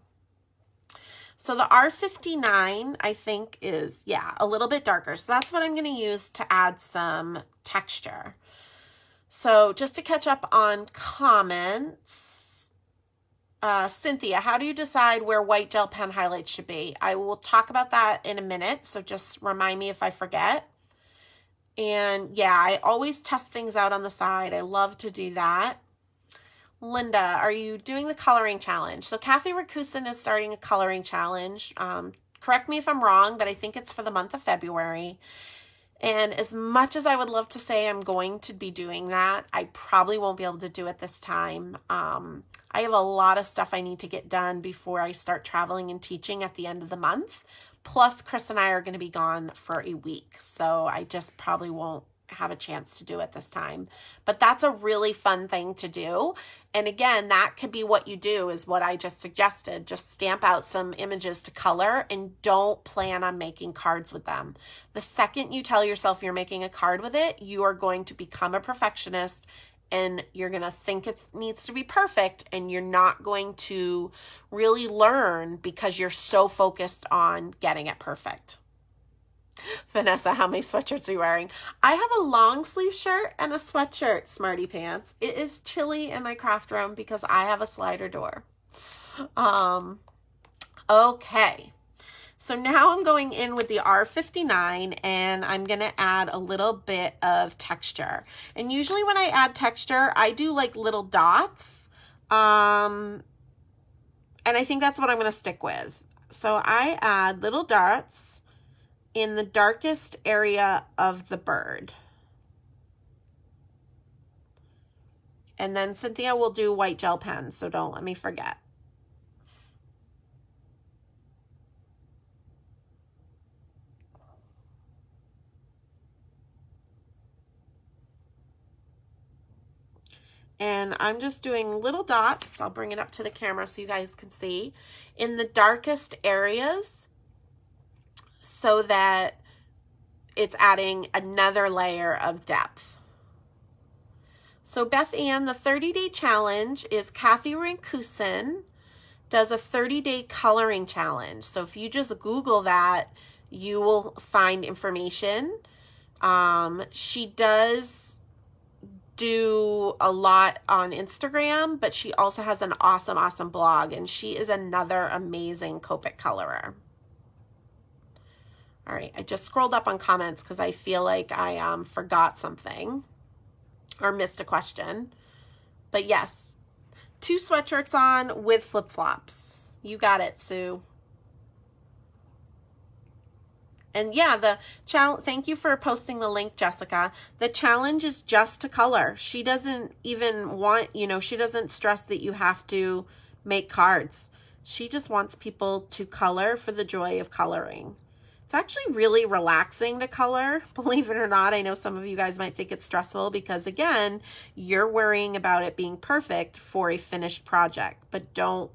So the R59, I think is, a little bit darker. So that's what I'm gonna use to add some texture. So just to catch up on comments, Cynthia, how do you decide where white gel pen highlights should be? I will talk about that in a minute, so just remind me if I forget. And I always test things out on the side. I love to do that. Linda, are you doing the coloring challenge? So Kathy Rakusin is starting a coloring challenge. Correct me if I'm wrong, but I think it's for the month of February. And as much as I would love to say I'm going to be doing that, I probably won't be able to do it this time. I have a lot of stuff I need to get done before I start traveling and teaching at the end of the month. Plus, Chris and I are going to be gone for a week, so I just probably won't have a chance to do it this time. But that's a really fun thing to do. And again, that could be what you do, is what I just suggested. Just stamp out some images to color and don't plan on making cards with them. The second you tell yourself you're making a card with it, you are going to become a perfectionist and you're going to think it needs to be perfect, and you're not going to really learn because you're so focused on getting it perfect. Vanessa, how many sweatshirts are you wearing? I have a long sleeve shirt and a sweatshirt, Smarty Pants. It is chilly in my craft room because I have a slider door. Okay. So now I'm going in with the R59 and I'm going to add a little bit of texture. And usually when I add texture, I do like little dots. And I think that's what I'm going to stick with. So I add little dots in the darkest area of the bird. And then Cynthia will do white gel pens, so don't let me forget. And I'm just doing little dots. I'll bring it up to the camera so you guys can see in the darkest areas so that it's adding another layer of depth. So Beth Ann, the 30-day challenge is Kathy Rancusin does a 30-day coloring challenge. So if you just Google that, you will find information. She does do a lot on Instagram, but she also has an awesome blog, and she is another amazing Copic colorer. All right, I just scrolled up on comments because I feel like I forgot something or missed a question. But yes, 2 sweatshirts on with flip-flops. You got it, Sue. And yeah, the challenge, thank you for posting the link, Jessica. The challenge is just to color. She doesn't even want, she doesn't stress that you have to make cards. She just wants people to color for the joy of coloring. It's actually really relaxing to color, believe it or not. I know some of you guys might think it's stressful because, again, you're worrying about it being perfect for a finished project, but don't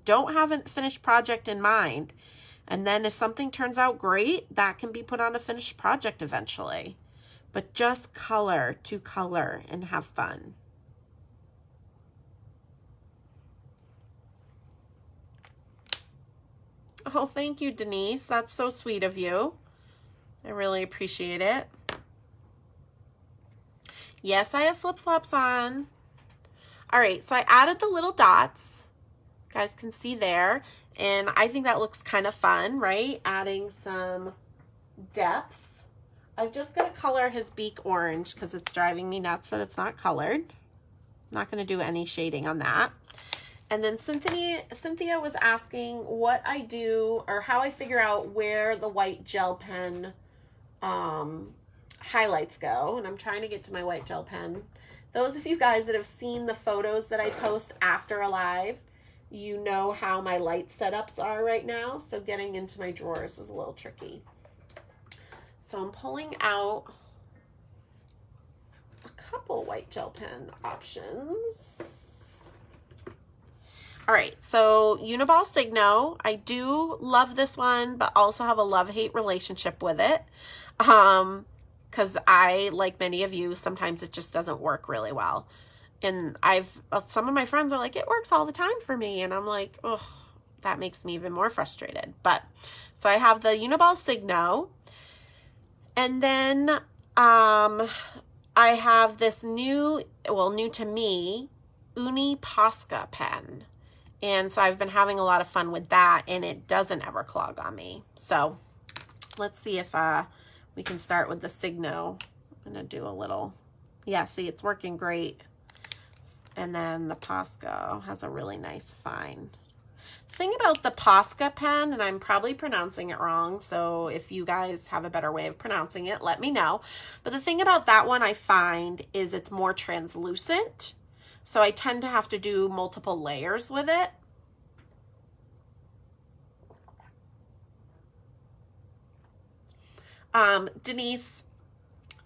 have a finished project in mind. And then if something turns out great, that can be put on a finished project eventually. But just color to color and have fun. Oh, thank you, Denise. That's so sweet of you. I really appreciate it. Yes, I have flip-flops on. All right, so I added the little dots. You guys can see there. And I think that looks kind of fun, right? Adding some depth. I'm just going to color his beak orange because it's driving me nuts that it's not colored. I'm not going to do any shading on that. And then Cynthia was asking what I do or how I figure out where the white gel pen highlights go. And I'm trying to get to my white gel pen. Those of you guys that have seen the photos that I post after a live, you know how my light setups are right now. So getting into my drawers is a little tricky. So I'm pulling out a couple white gel pen options. All right, so Uniball Signo. I do love this one, but also have a love-hate relationship with it. Because I, like many of you, sometimes it just doesn't work really well. And some of my friends are like, it works all the time for me. And I'm like, oh, that makes me even more frustrated. But, so I have the Uniball Signo. And then I have this new to me, Uni Posca pen. And so I've been having a lot of fun with that, and it doesn't ever clog on me. So let's see if we can start with the Signo. I'm going to do a little, yeah, see, it's working great. And then the Posca has a really nice fine. Thing about the Posca pen, and I'm probably pronouncing it wrong, so if you guys have a better way of pronouncing it, let me know. But the thing about that one I find is it's more translucent, so I tend to have to do multiple layers with it. Denise,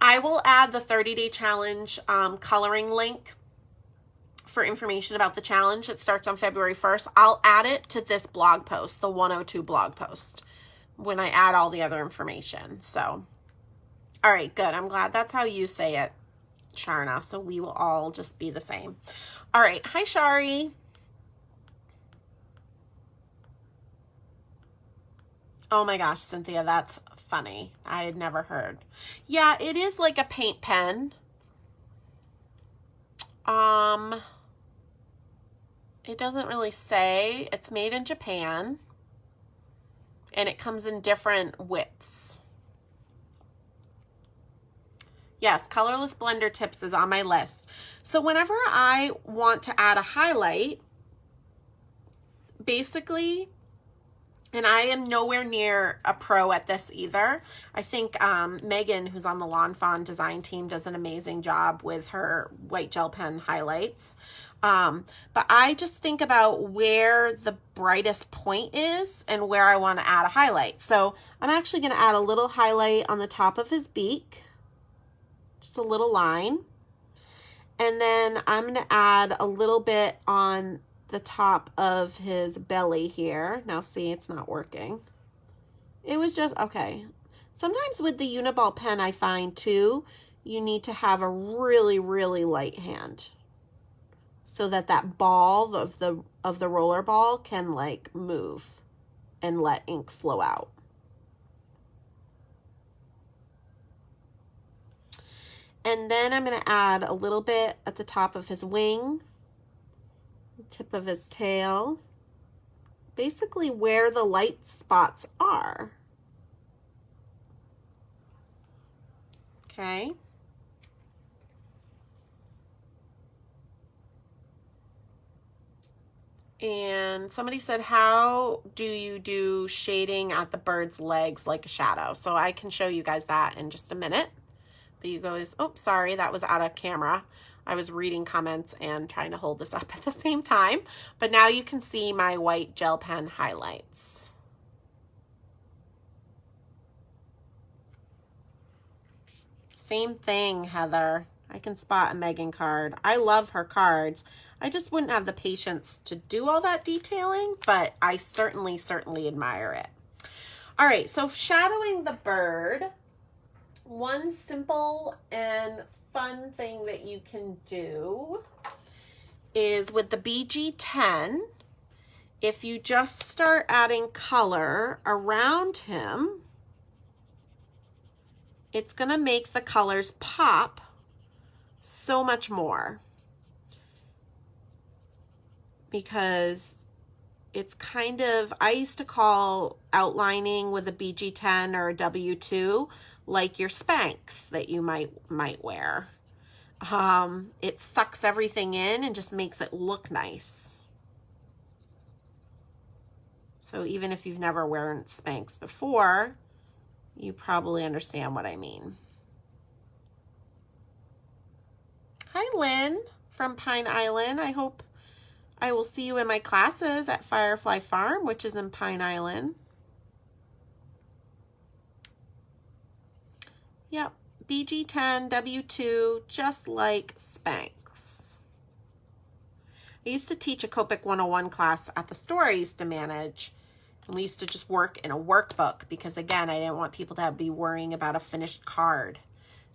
I will add the 30-day challenge coloring link for information about the challenge. It starts on February 1st. I'll add it to this blog post, the 102 blog post, when I add all the other information. So, all right, good. I'm glad that's how you say it, Sharna. So we will all just be the same. All right. Hi, Shari. Oh my gosh, Cynthia, that's funny. I had never heard. Yeah, it is like a paint pen. It doesn't really say. It's made in Japan. and it comes in different widths. Yes, colorless blender tips is on my list. So whenever I want to add a highlight, basically, and I am nowhere near a pro at this either. I think Megan, who's on the Lawn Fawn design team, does an amazing job with her white gel pen highlights. But I just think about where the brightest point is and where I want to add a highlight. So I'm actually going to add a little highlight on the top of his beak. Just a little line. And then I'm going to add a little bit on the top of his belly here. Now see, it's not working. It was just, okay. Sometimes with the Uniball pen, I find too, you need to have a really, really light hand so that that ball of the roller ball can like move and let ink flow out. And then I'm going to add a little bit at the top of his wing, the tip of his tail, basically where the light spots are. Okay. And somebody said, how do you do shading at the bird's legs like a shadow? So I can show you guys that in just a minute. But you guys, oh, sorry, that was out of camera. I was reading comments and trying to hold this up at the same time. But now you can see my white gel pen highlights. Same thing, Heather. I can spot a Megan card. I love her cards. I just wouldn't have the patience to do all that detailing, but I certainly admire it. All right, so shadowing the bird, one simple and fun thing that you can do is with the BG10, if you just start adding color around him, it's gonna make the colors pop so much more, because it's kind of, I used to call outlining with a BG10 or a W2 like your Spanx that you might wear. It sucks everything in and just makes it look nice. So even if you've never worn Spanx before, you probably understand what I mean. Hi, Lynn from Pine Island. I hope I will see you in my classes at Firefly Farm, which is in Pine Island. Yep, BG10, W2, just like Spanx. I used to teach a Copic 101 class at the store I used to manage, and we used to just work in a workbook because, again, I didn't want people to be worrying about a finished card.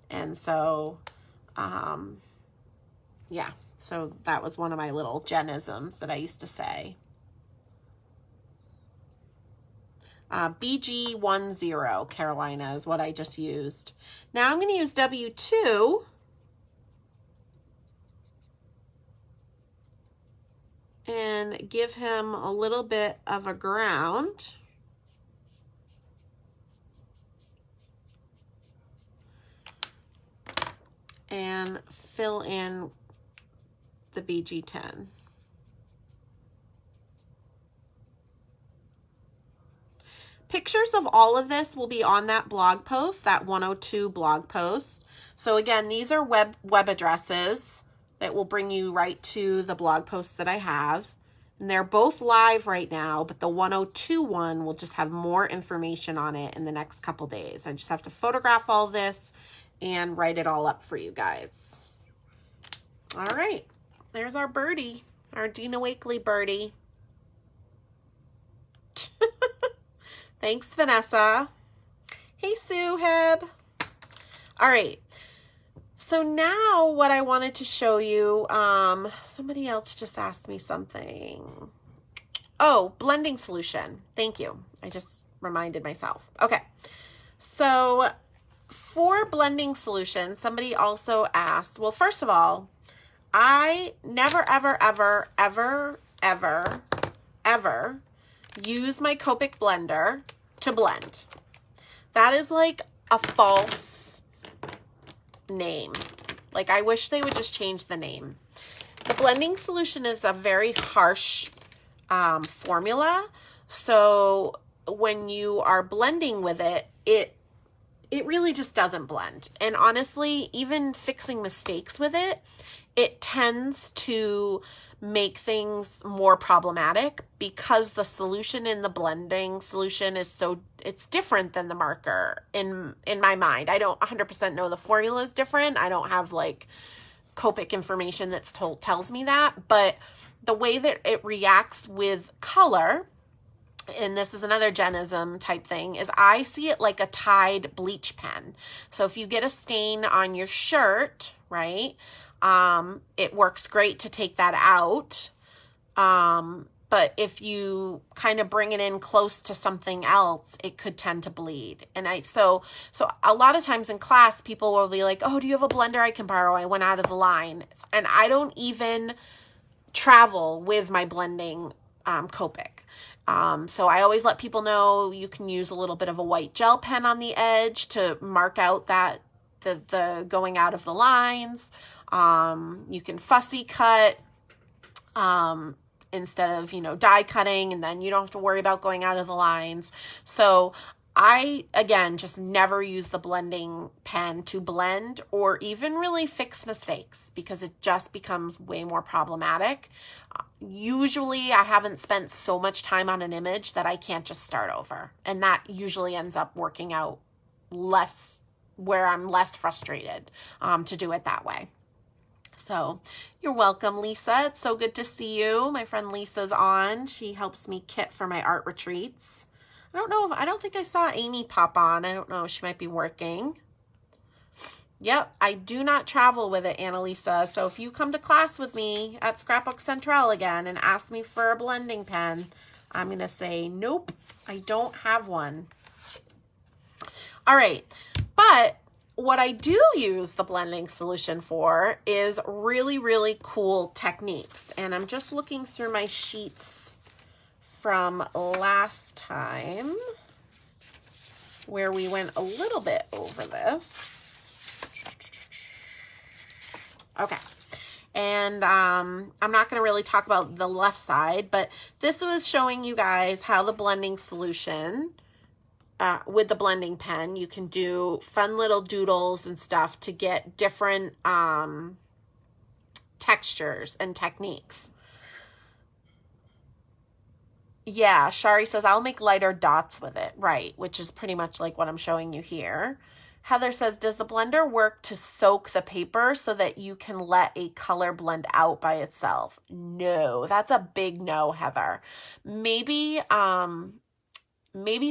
And so, yeah, so that was one of my little Jenisms that I used to say. BG10, Carolina, is what I just used. Now I'm going to use W2. And give him a little bit of a ground. And fill in the BG10. Pictures of all of this will be on that blog post, that 102 blog post. So again, these are web addresses that will bring you right to the blog posts that I have. And they're both live right now, but the 102 one will just have more information on it in the next couple days. I just have to photograph all this and write it all up for you guys. All right, there's our birdie, our Dina Wakely birdie. Thanks, Vanessa. Hey, Sue Heb. All right. So now what I wanted to show you, somebody else just asked me something. Oh, blending solution. Thank you. I just reminded myself. Okay. So for blending solution, somebody also asked, well, first of all, I never, ever, ever, ever, ever, ever use my Copic blender to blend. That is like a false name. Like, I wish they would just change the name. The blending solution is a very harsh formula. So when you are blending with it, it really just doesn't blend. And honestly, even fixing mistakes with it, it tends to make things more problematic because the solution in the blending solution is it's different than the marker in my mind. I don't 100% know the formula is different. I don't have like Copic information that's tells me that, but the way that it reacts with color, and this is another Genism type thing, is I see it like a Tide bleach pen. So if you get a stain on your shirt, right, it works great to take that out. But if you kind of bring it in close to something else, it could tend to bleed. And so a lot of times in class, people will be like, oh, do you have a blender I can borrow? I went out of the line. And I don't even travel with my blending Copic. So I always let people know you can use a little bit of a white gel pen on the edge to mark out that the going out of the lines. You can fussy cut instead of, die cutting, and then you don't have to worry about going out of the lines. So I, again, just never use the blending pen to blend or even really fix mistakes because it just becomes way more problematic. Usually I haven't spent so much time on an image that I can't just start over. And that usually ends up working out less, where I'm less frustrated to do it that way. So you're welcome, Lisa. It's so good to see you. My friend Lisa's on. She helps me kit for my art retreats. I don't think I saw Amy pop on. I don't know. She might be working. Yep, I do not travel with it, Annalisa. So if you come to class with me at Scrapbook Central again and ask me for a blending pen, I'm going to say, nope, I don't have one. All right, but what I do use the blending solution for is really, really cool techniques. And I'm just looking through my sheets from last time where we went a little bit over this. Okay. And I'm not going to really talk about the left side, but this was showing you guys how the blending solution with the blending pen, you can do fun little doodles and stuff to get different textures and techniques. Yeah, Shari says, I'll make lighter dots with it. Right, which is pretty much like what I'm showing you here. Heather says, does the blender work to soak the paper so that you can let a color blend out by itself? No, that's a big no, Heather. Maybe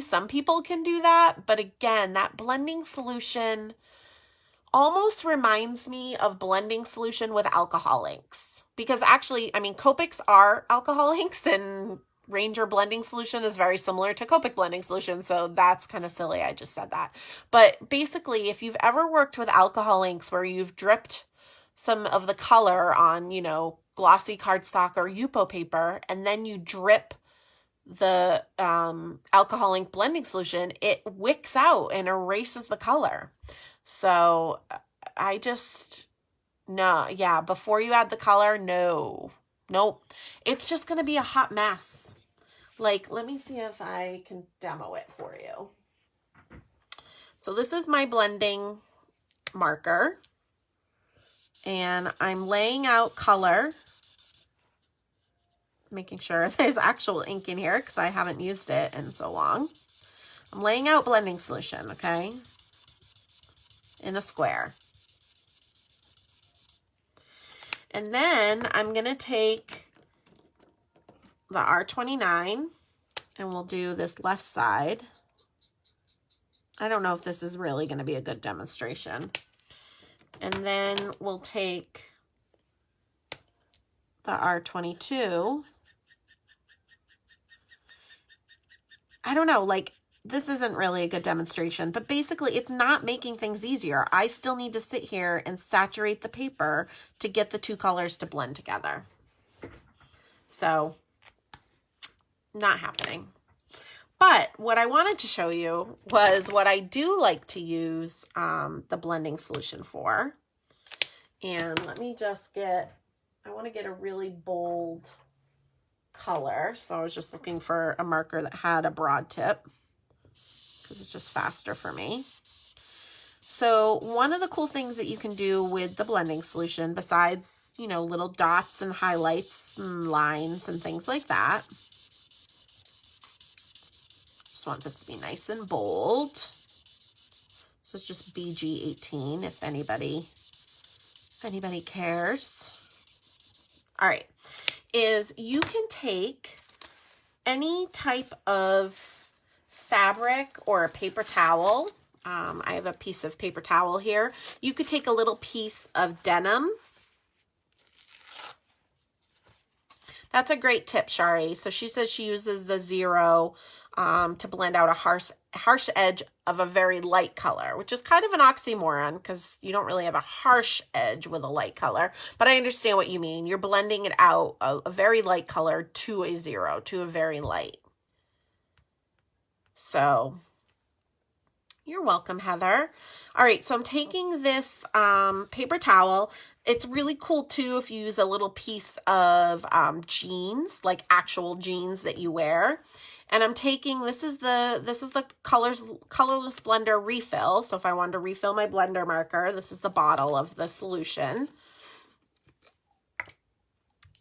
some people can do that, but again, that blending solution almost reminds me of blending solution with alcohol inks. Because actually, I mean, Copics are alcohol inks, and Ranger blending solution is very similar to Copic blending solution, so that's kind of silly I just said that. But basically, if you've ever worked with alcohol inks where you've dripped some of the color on, glossy cardstock or Yupo paper, and then you drip the alcohol ink blending solution, it wicks out and erases the color. So I just, no, yeah, before you add the color, no. Nope. It's just going to be a hot mess. Like, let me see if I can demo it for you. So this is my blending marker, and I'm laying out color, making sure there's actual ink in here because I haven't used it in so long. I'm laying out blending solution, okay, in a square. And then I'm going to take the R29 and we'll do this left side. I don't know if this is really going to be a good demonstration. And then we'll take the R22. I don't know, like, this isn't really a good demonstration, but basically it's not making things easier. I still need to sit here and saturate the paper to get the two colors to blend together. So, not happening. But what I wanted to show you was what I do like to use the blending solution for. And let me just I want to get a really bold color. So I was just looking for a marker that had a broad tip because it's just faster for me. So one of the cool things that you can do with the blending solution, besides, you know, little dots and highlights and lines and things like that, just want this to be nice and bold. This is just BG18 if anybody cares. All right, is you can take any type of fabric or a paper towel. I have a piece of paper towel here. You could take a little piece of denim. That's a great tip, Shari. So she says she uses the 0 to blend out a harsh edge of a very light color, which is kind of an oxymoron because you don't really have a harsh edge with a light color, but I understand what you mean. You're blending it out, a very light color to a 0, to a very light. So you're welcome, Heather. All right, so I'm taking this paper towel. It's really cool too if you use a little piece of jeans, like actual jeans that you wear. And I'm taking, this is the colorless blender refill. So if I wanted to refill my blender marker, this is the bottle of the solution.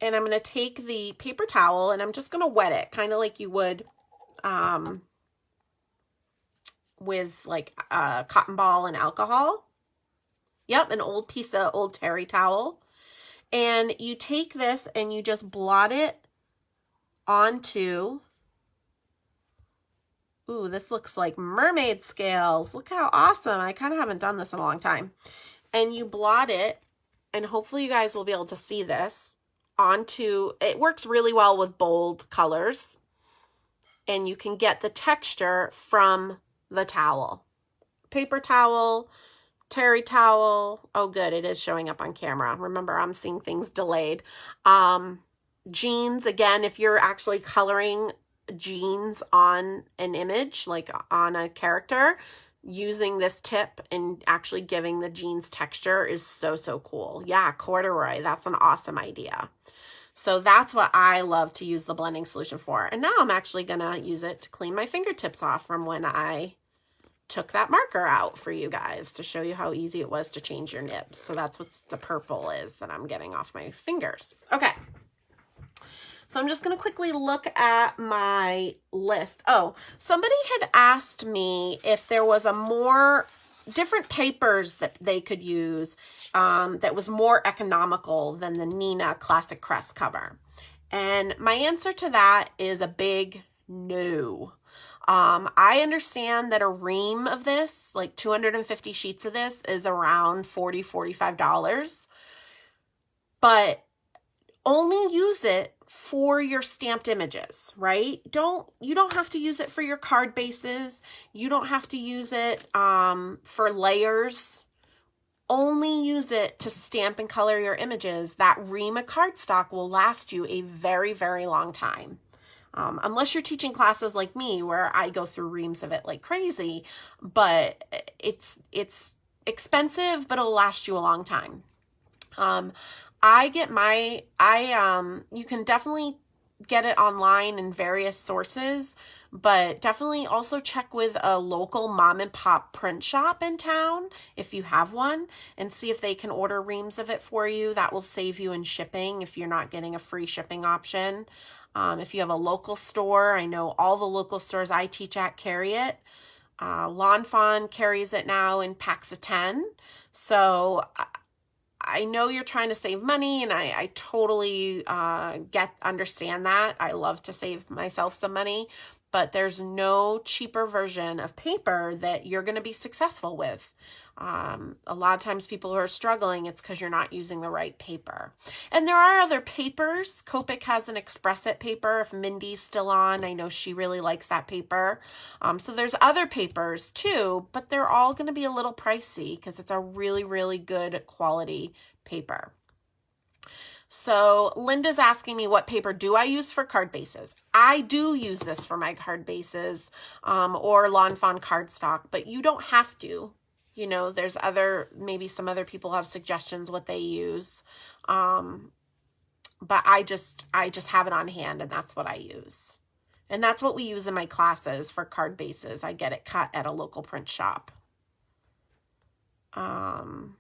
And I'm going to take the paper towel and I'm just going to wet it, kind of like you would with like a cotton ball and alcohol. Yep, an old piece of old terry towel. And you take this and you just blot it onto, ooh, this looks like mermaid scales. Look how awesome. I kind of haven't done this in a long time. And you blot it, and hopefully you guys will be able to see this, onto, it works really well with bold colors. And you can get the texture from the towel. Paper towel, terry towel. Oh, good. It is showing up on camera. Remember, I'm seeing things delayed. Jeans, again, if you're actually coloring jeans on an image, like on a character, using this tip and actually giving the jeans texture is so cool. Yeah, corduroy. That's an awesome idea. So that's what I love to use the blending solution for. And now I'm actually going to use it to clean my fingertips off from when I took that marker out for you guys to show you how easy it was to change your nibs. So that's what the purple is that I'm getting off my fingers. Okay. So I'm just going to quickly look at my list. Oh, somebody had asked me if there was a more different papers that they could use that was more economical than the Nina Classic Crest cover. And my answer to that is a big no. I understand that a ream of this, like 250 sheets of this, is around $40, $45, but only use it for your stamped images, right? You don't have to use it for your card bases. You don't have to use it for layers. Only use it to stamp and color your images. That ream of cardstock will last you a very, very long time. Unless you're teaching classes like me where I go through reams of it like crazy, but it's expensive, but it'll last you a long time. You can definitely get it online in various sources, but definitely also check with a local mom and pop print shop in town if you have one, and see if they can order reams of it for you. That will save you in shipping if you're not getting a free shipping option. If you have a local store, I know all the local stores I teach at carry it. Lawn Fawn carries it now in packs of 10. So I know you're trying to save money, and I totally understand that. I love to save myself some money, but there's no cheaper version of paper that you're going to be successful with. A lot of times people who are struggling, it's because you're not using the right paper. And there are other papers. Copic has an Express It paper. If Mindy's still on, I know she really likes that paper. So there's other papers too, but they're all going to be a little pricey because it's a really, really good quality paper. So Linda's asking me, what paper do I use for card bases? I do use this for my card bases, or Lawn Fawn cardstock, but you don't have to. You know, there's maybe some other people have suggestions what they use. But I just have it on hand, and that's what I use. And that's what we use in my classes for card bases. I get it cut at a local print shop. I'm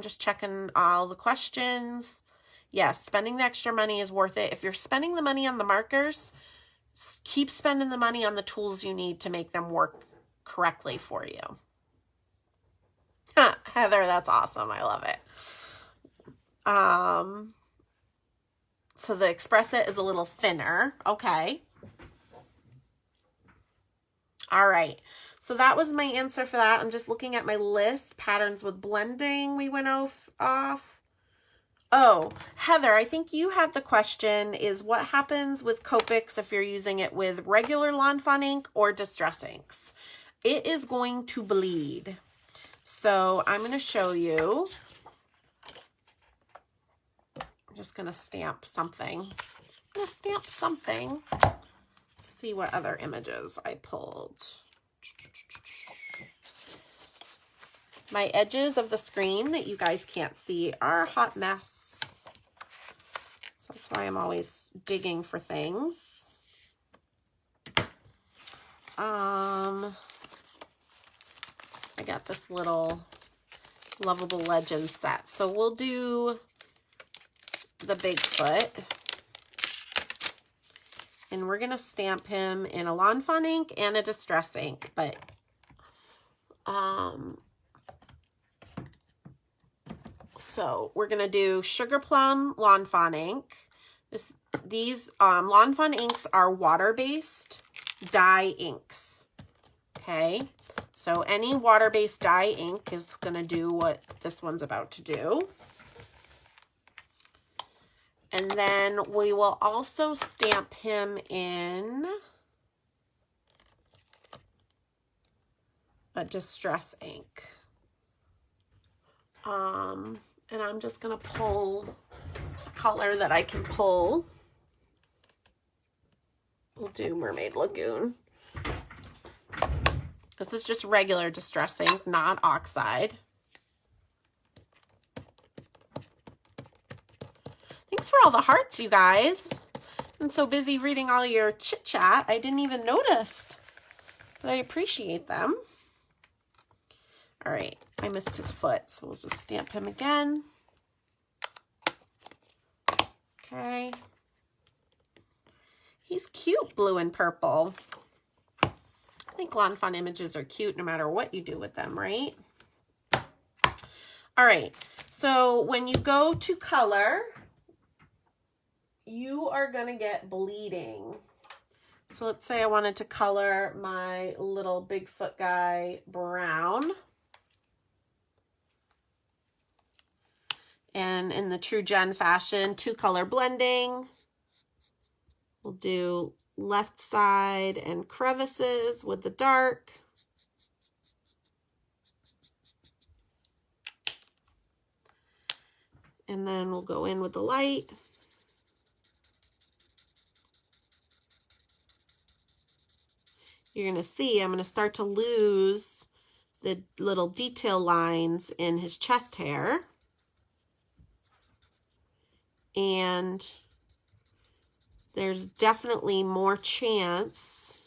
just checking all the questions. Yes, spending the extra money is worth it. If you're spending the money on the markers, keep spending the money on the tools you need to make them work correctly for you. Heather, that's awesome. I love it. So the Express It is a little thinner. Okay. All right. So that was my answer for that. I'm just looking at my list. Patterns with blending we went off. Oh, Heather, I think you had the question is what happens with Copics if you're using it with regular Lawn Fawn ink or Distress inks? It is going to bleed. So I'm going to show you. I'm just going to stamp something. Let's see what other images I pulled. My edges of the screen that you guys can't see are a hot mess. So that's why I'm always digging for things. I got this little Lovable Legends set. So we'll do the Bigfoot. And we're going to stamp him in a Lawn Fawn ink and a Distress ink. But so we're going to do Sugar Plum Lawn Fawn ink. These Lawn Fawn inks are water-based dye inks. Okay. So any water-based dye ink is going to do what this one's about to do. And then we will also stamp him in a Distress ink. And I'm just going to pull a color that I can pull. We'll do Mermaid Lagoon. This is just regular Distress ink, not oxide. Thanks for all the hearts, you guys. I'm so busy reading all your chit chat, I didn't even notice. But I appreciate them. All right, I missed his foot, so we'll just stamp him again. Okay. He's cute, blue and purple. I think Lawn Fawn images are cute no matter what you do with them, right? All right, so when you go to color, you are going to get bleeding. So let's say I wanted to color my little Bigfoot guy brown. And in the true Jen fashion, 2-color blending. We'll do left side and crevices with the dark. And then we'll go in with the light. You're going to see I'm going to start to lose the little detail lines in his chest hair. And there's definitely more chance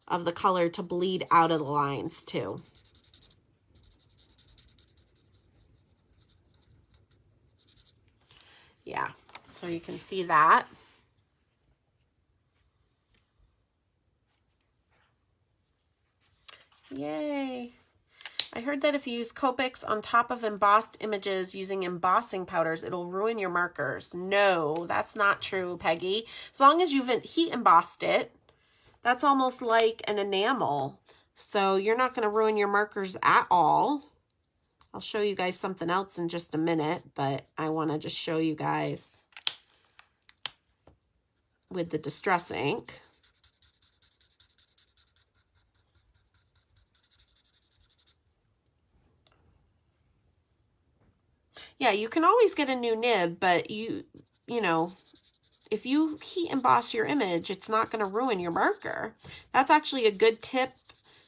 of the color to bleed out of the lines too. Yeah, so you can see that. Yay. I heard that if you use Copics on top of embossed images using embossing powders, it'll ruin your markers. No, that's not true, Peggy. As long as you've heat embossed it, that's almost like an enamel. So you're not going to ruin your markers at all. I'll show you guys something else in just a minute, but I want to just show you guys with the Distress ink. Yeah, you can always get a new nib, but you know, if you heat emboss your image, it's not going to ruin your marker. That's actually a good tip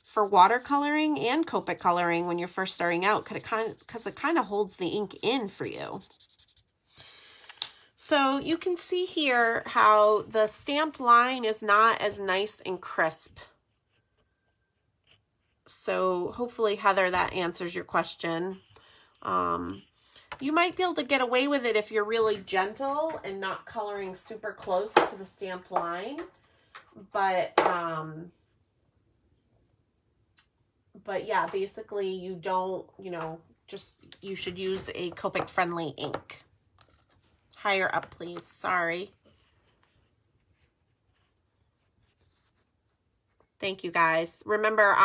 for watercoloring and Copic coloring when you're first starting out, because it kind of holds the ink in for you. So you can see here how the stamped line is not as nice and crisp. So hopefully, Heather, that answers your question. You might be able to get away with it if you're really gentle and not coloring super close to the stamped line. But yeah, basically you don't, you should use a Copic friendly ink. Higher up, please. Sorry. Thank you, guys. Remember,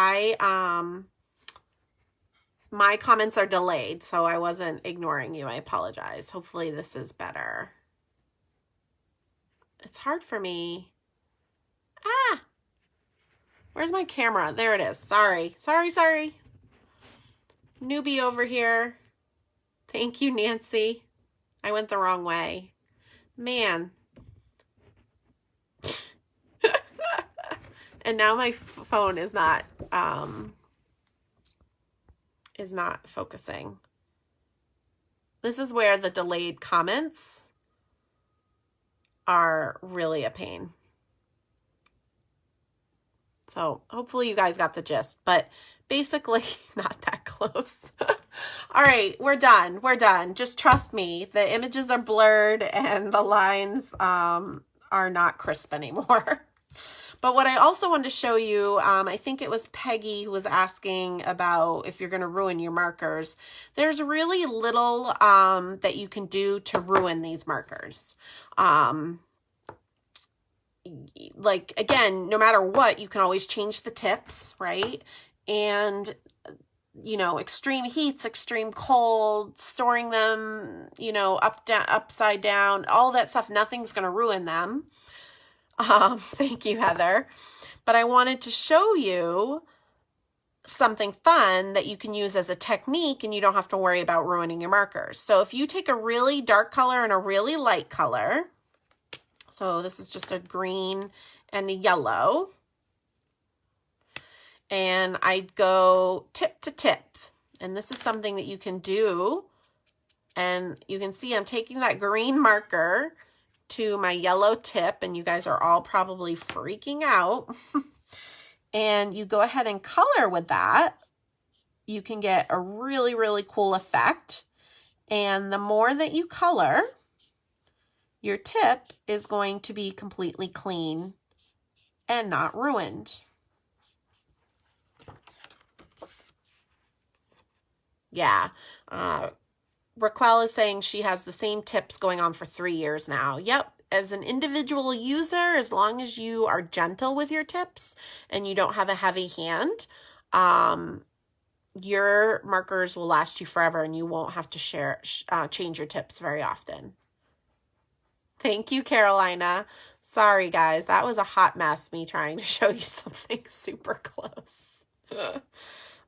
my comments are delayed, so I wasn't ignoring you. I apologize. Hopefully this is better. It's hard for me. Ah! Where's my camera? There it is. Sorry. Newbie over here. Thank you, Nancy. I went the wrong way. Man. And now my phone is not focusing. This is where the delayed comments are really a pain. So hopefully you guys got the gist, but basically not that close. All right, we're done. Just trust me. The images are blurred and the lines are not crisp anymore. But what I also wanted to show you, I think it was Peggy who was asking about if you're going to ruin your markers. There's really little that you can do to ruin these markers. Like, again, no matter what, you can always change the tips, right? And, extreme heats, extreme cold, storing them, upside down, all that stuff, nothing's going to ruin them. Thank you, Heather. But I wanted to show you something fun that you can use as a technique and you don't have to worry about ruining your markers. So if you take a really dark color and a really light color, so this is just a green and a yellow, and I'd go tip to tip. And this is something that you can do. And you can see I'm taking that green marker to my yellow tip, and you guys are all probably freaking out. And you go ahead and color with that. You can get a really, really cool effect. And the more that you color, your tip is going to be completely clean and not ruined. Yeah. Raquel is saying she has the same tips going on for 3 years now. Yep. As an individual user, as long as you are gentle with your tips and you don't have a heavy hand, your markers will last you forever and you won't have to change your tips very often. Thank you, Carolina. Sorry, guys. That was a hot mess, me trying to show you something super close.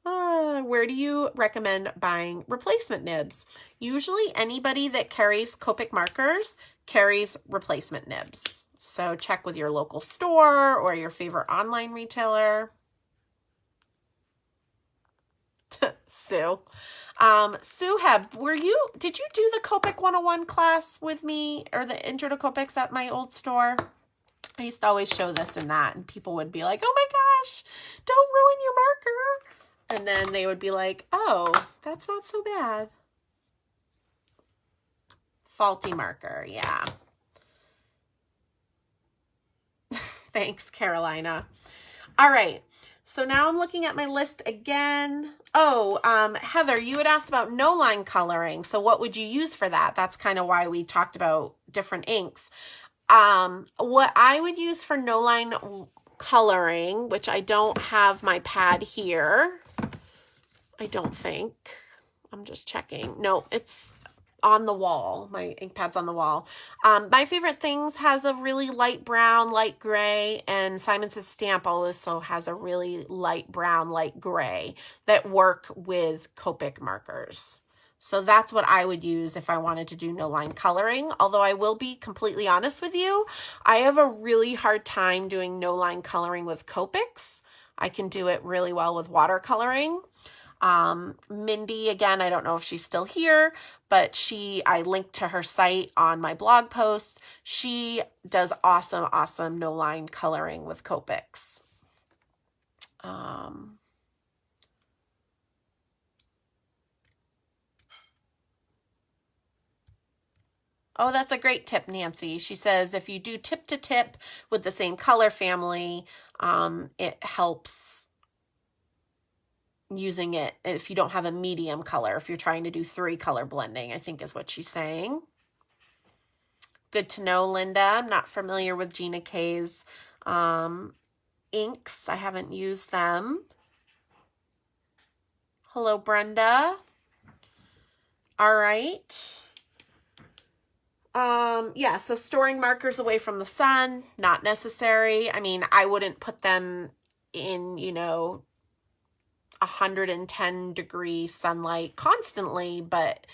Where do you recommend buying replacement nibs? Usually anybody that carries Copic markers carries replacement nibs. So check with your local store or your favorite online retailer. Sue. Sue Heb, did you do the Copic 101 class with me, or the Intro to Copics at my old store? I used to always show this and that, and people would be like, oh my gosh, don't ruin your marker. And then they would be like, oh, that's not so bad. Faulty marker, yeah. Thanks, Carolina. All right, so now I'm looking at my list again. Oh, Heather, you had asked about no line coloring. So what would you use for that? That's kind of why we talked about different inks. What I would use for no line coloring, which I don't have my pad here. I don't think. I'm just checking. No, it's on the wall. My ink pad's on the wall. My Favorite Things has a really light brown, light gray, and Simon Says Stamp also has a really light brown, light gray that work with Copic markers. So that's what I would use if I wanted to do no line coloring. Although I will be completely honest with you, I have a really hard time doing no line coloring with Copics. I can do it really well with watercoloring. Mindy, again, I don't know if she's still here, but I linked to her site on my blog post. She does awesome no line coloring with Copics. Oh, that's a great tip, Nancy. She says if you do tip to tip with the same color family, it helps using it if you don't have a medium color, if you're trying to do 3-color blending, I think is what she's saying. Good to know, Linda. I'm not familiar with Gina K's inks. I haven't used them. Hello, Brenda. All right. Yeah, so storing markers away from the sun, not necessary. I mean, I wouldn't put them in, 110-degree sunlight constantly, but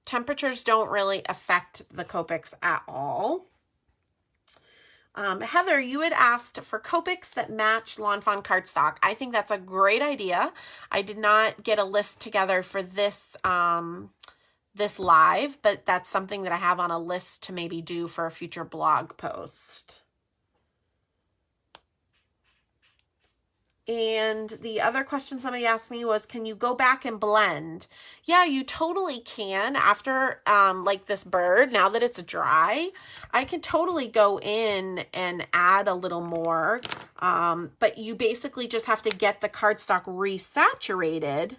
temperatures don't really affect the Copics at all. Heather, you had asked for Copics that match Lawn Fawn cardstock. I think that's a great idea. I did not get a list together for this this live, but that's something that I have on a list to maybe do for a future blog post. And the other question somebody asked me was, can you go back and blend? Yeah, you totally can. After like this bird, now that it's dry, I can totally go in and add a little more. But you basically just have to get the cardstock resaturated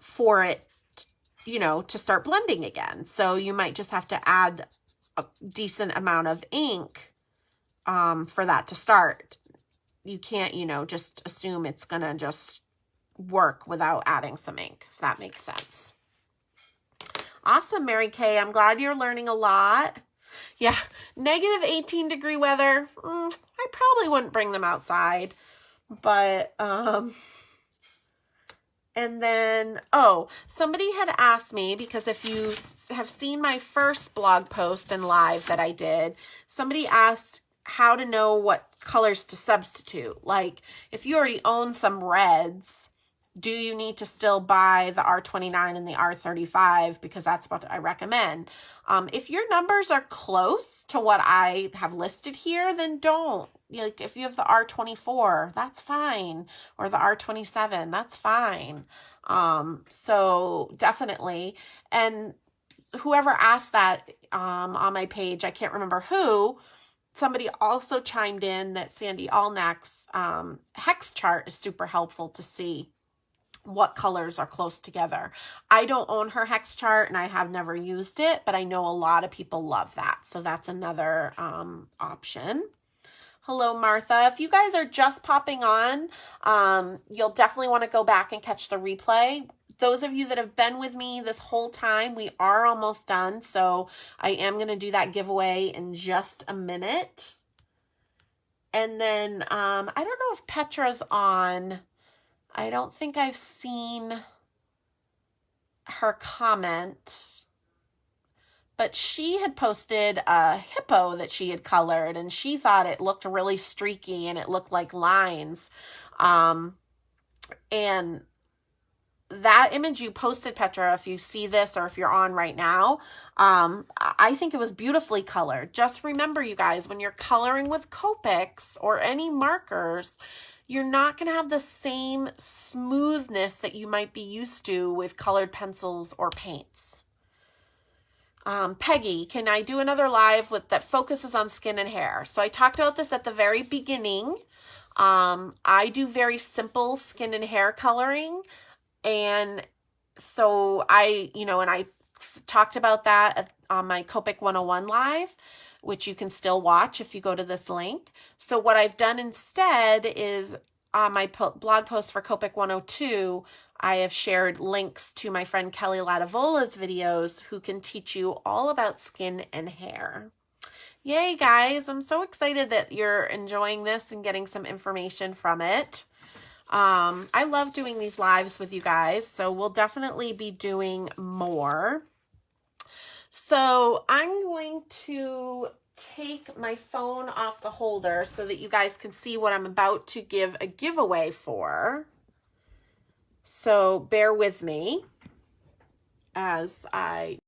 for it, to start blending again. So you might just have to add a decent amount of ink for that to start. You can't, just assume it's going to just work without adding some ink, if that makes sense. Awesome, Mary Kay. I'm glad you're learning a lot. Yeah, negative 18-degree weather. I probably wouldn't bring them outside, but, and then, somebody had asked me, because if you have seen my first blog post and live that I did, somebody asked how to know what colors to substitute. Like, if you already own some reds, do you need to still buy the R29 and the R35? Because that's what I recommend. If your numbers are close to what I have listed here, then don't. Like, if you have the R24, that's fine. Or the R27, that's fine. So definitely. And whoever asked that on my page, I can't remember who, somebody also chimed in that Sandy Allneck's hex chart is super helpful to see what colors are close together. I don't own her hex chart and I have never used it, but I know a lot of people love that. So that's another option. Hello, Martha. If you guys are just popping on, you'll definitely want to go back and catch the replay. Those of you that have been with me this whole time, we are almost done. So I am going to do that giveaway in just a minute. And then I don't know if Petra's on. I don't think I've seen her comment, but she had posted a hippo that she had colored and she thought it looked really streaky and it looked like lines. And that image you posted, Petra, if you see this or if you're on right now, I think it was beautifully colored. Just remember, you guys, when you're coloring with Copics or any markers, you're not going to have the same smoothness that you might be used to with colored pencils or paints. Peggy, can I do another live that focuses on skin and hair? So I talked about this at the very beginning. I do very simple skin and hair coloring. And so I talked about that on my Copic 101 live, which you can still watch if you go to this link. So what I've done instead is on my blog post for Copic 102, I have shared links to my friend Kelly Latavola's videos who can teach you all about skin and hair. Yay, guys. I'm so excited that you're enjoying this and getting some information from it. I love doing these lives with you guys, so we'll definitely be doing more. So I'm going to take my phone off the holder so that you guys can see what I'm about to give a giveaway for. So bear with me as I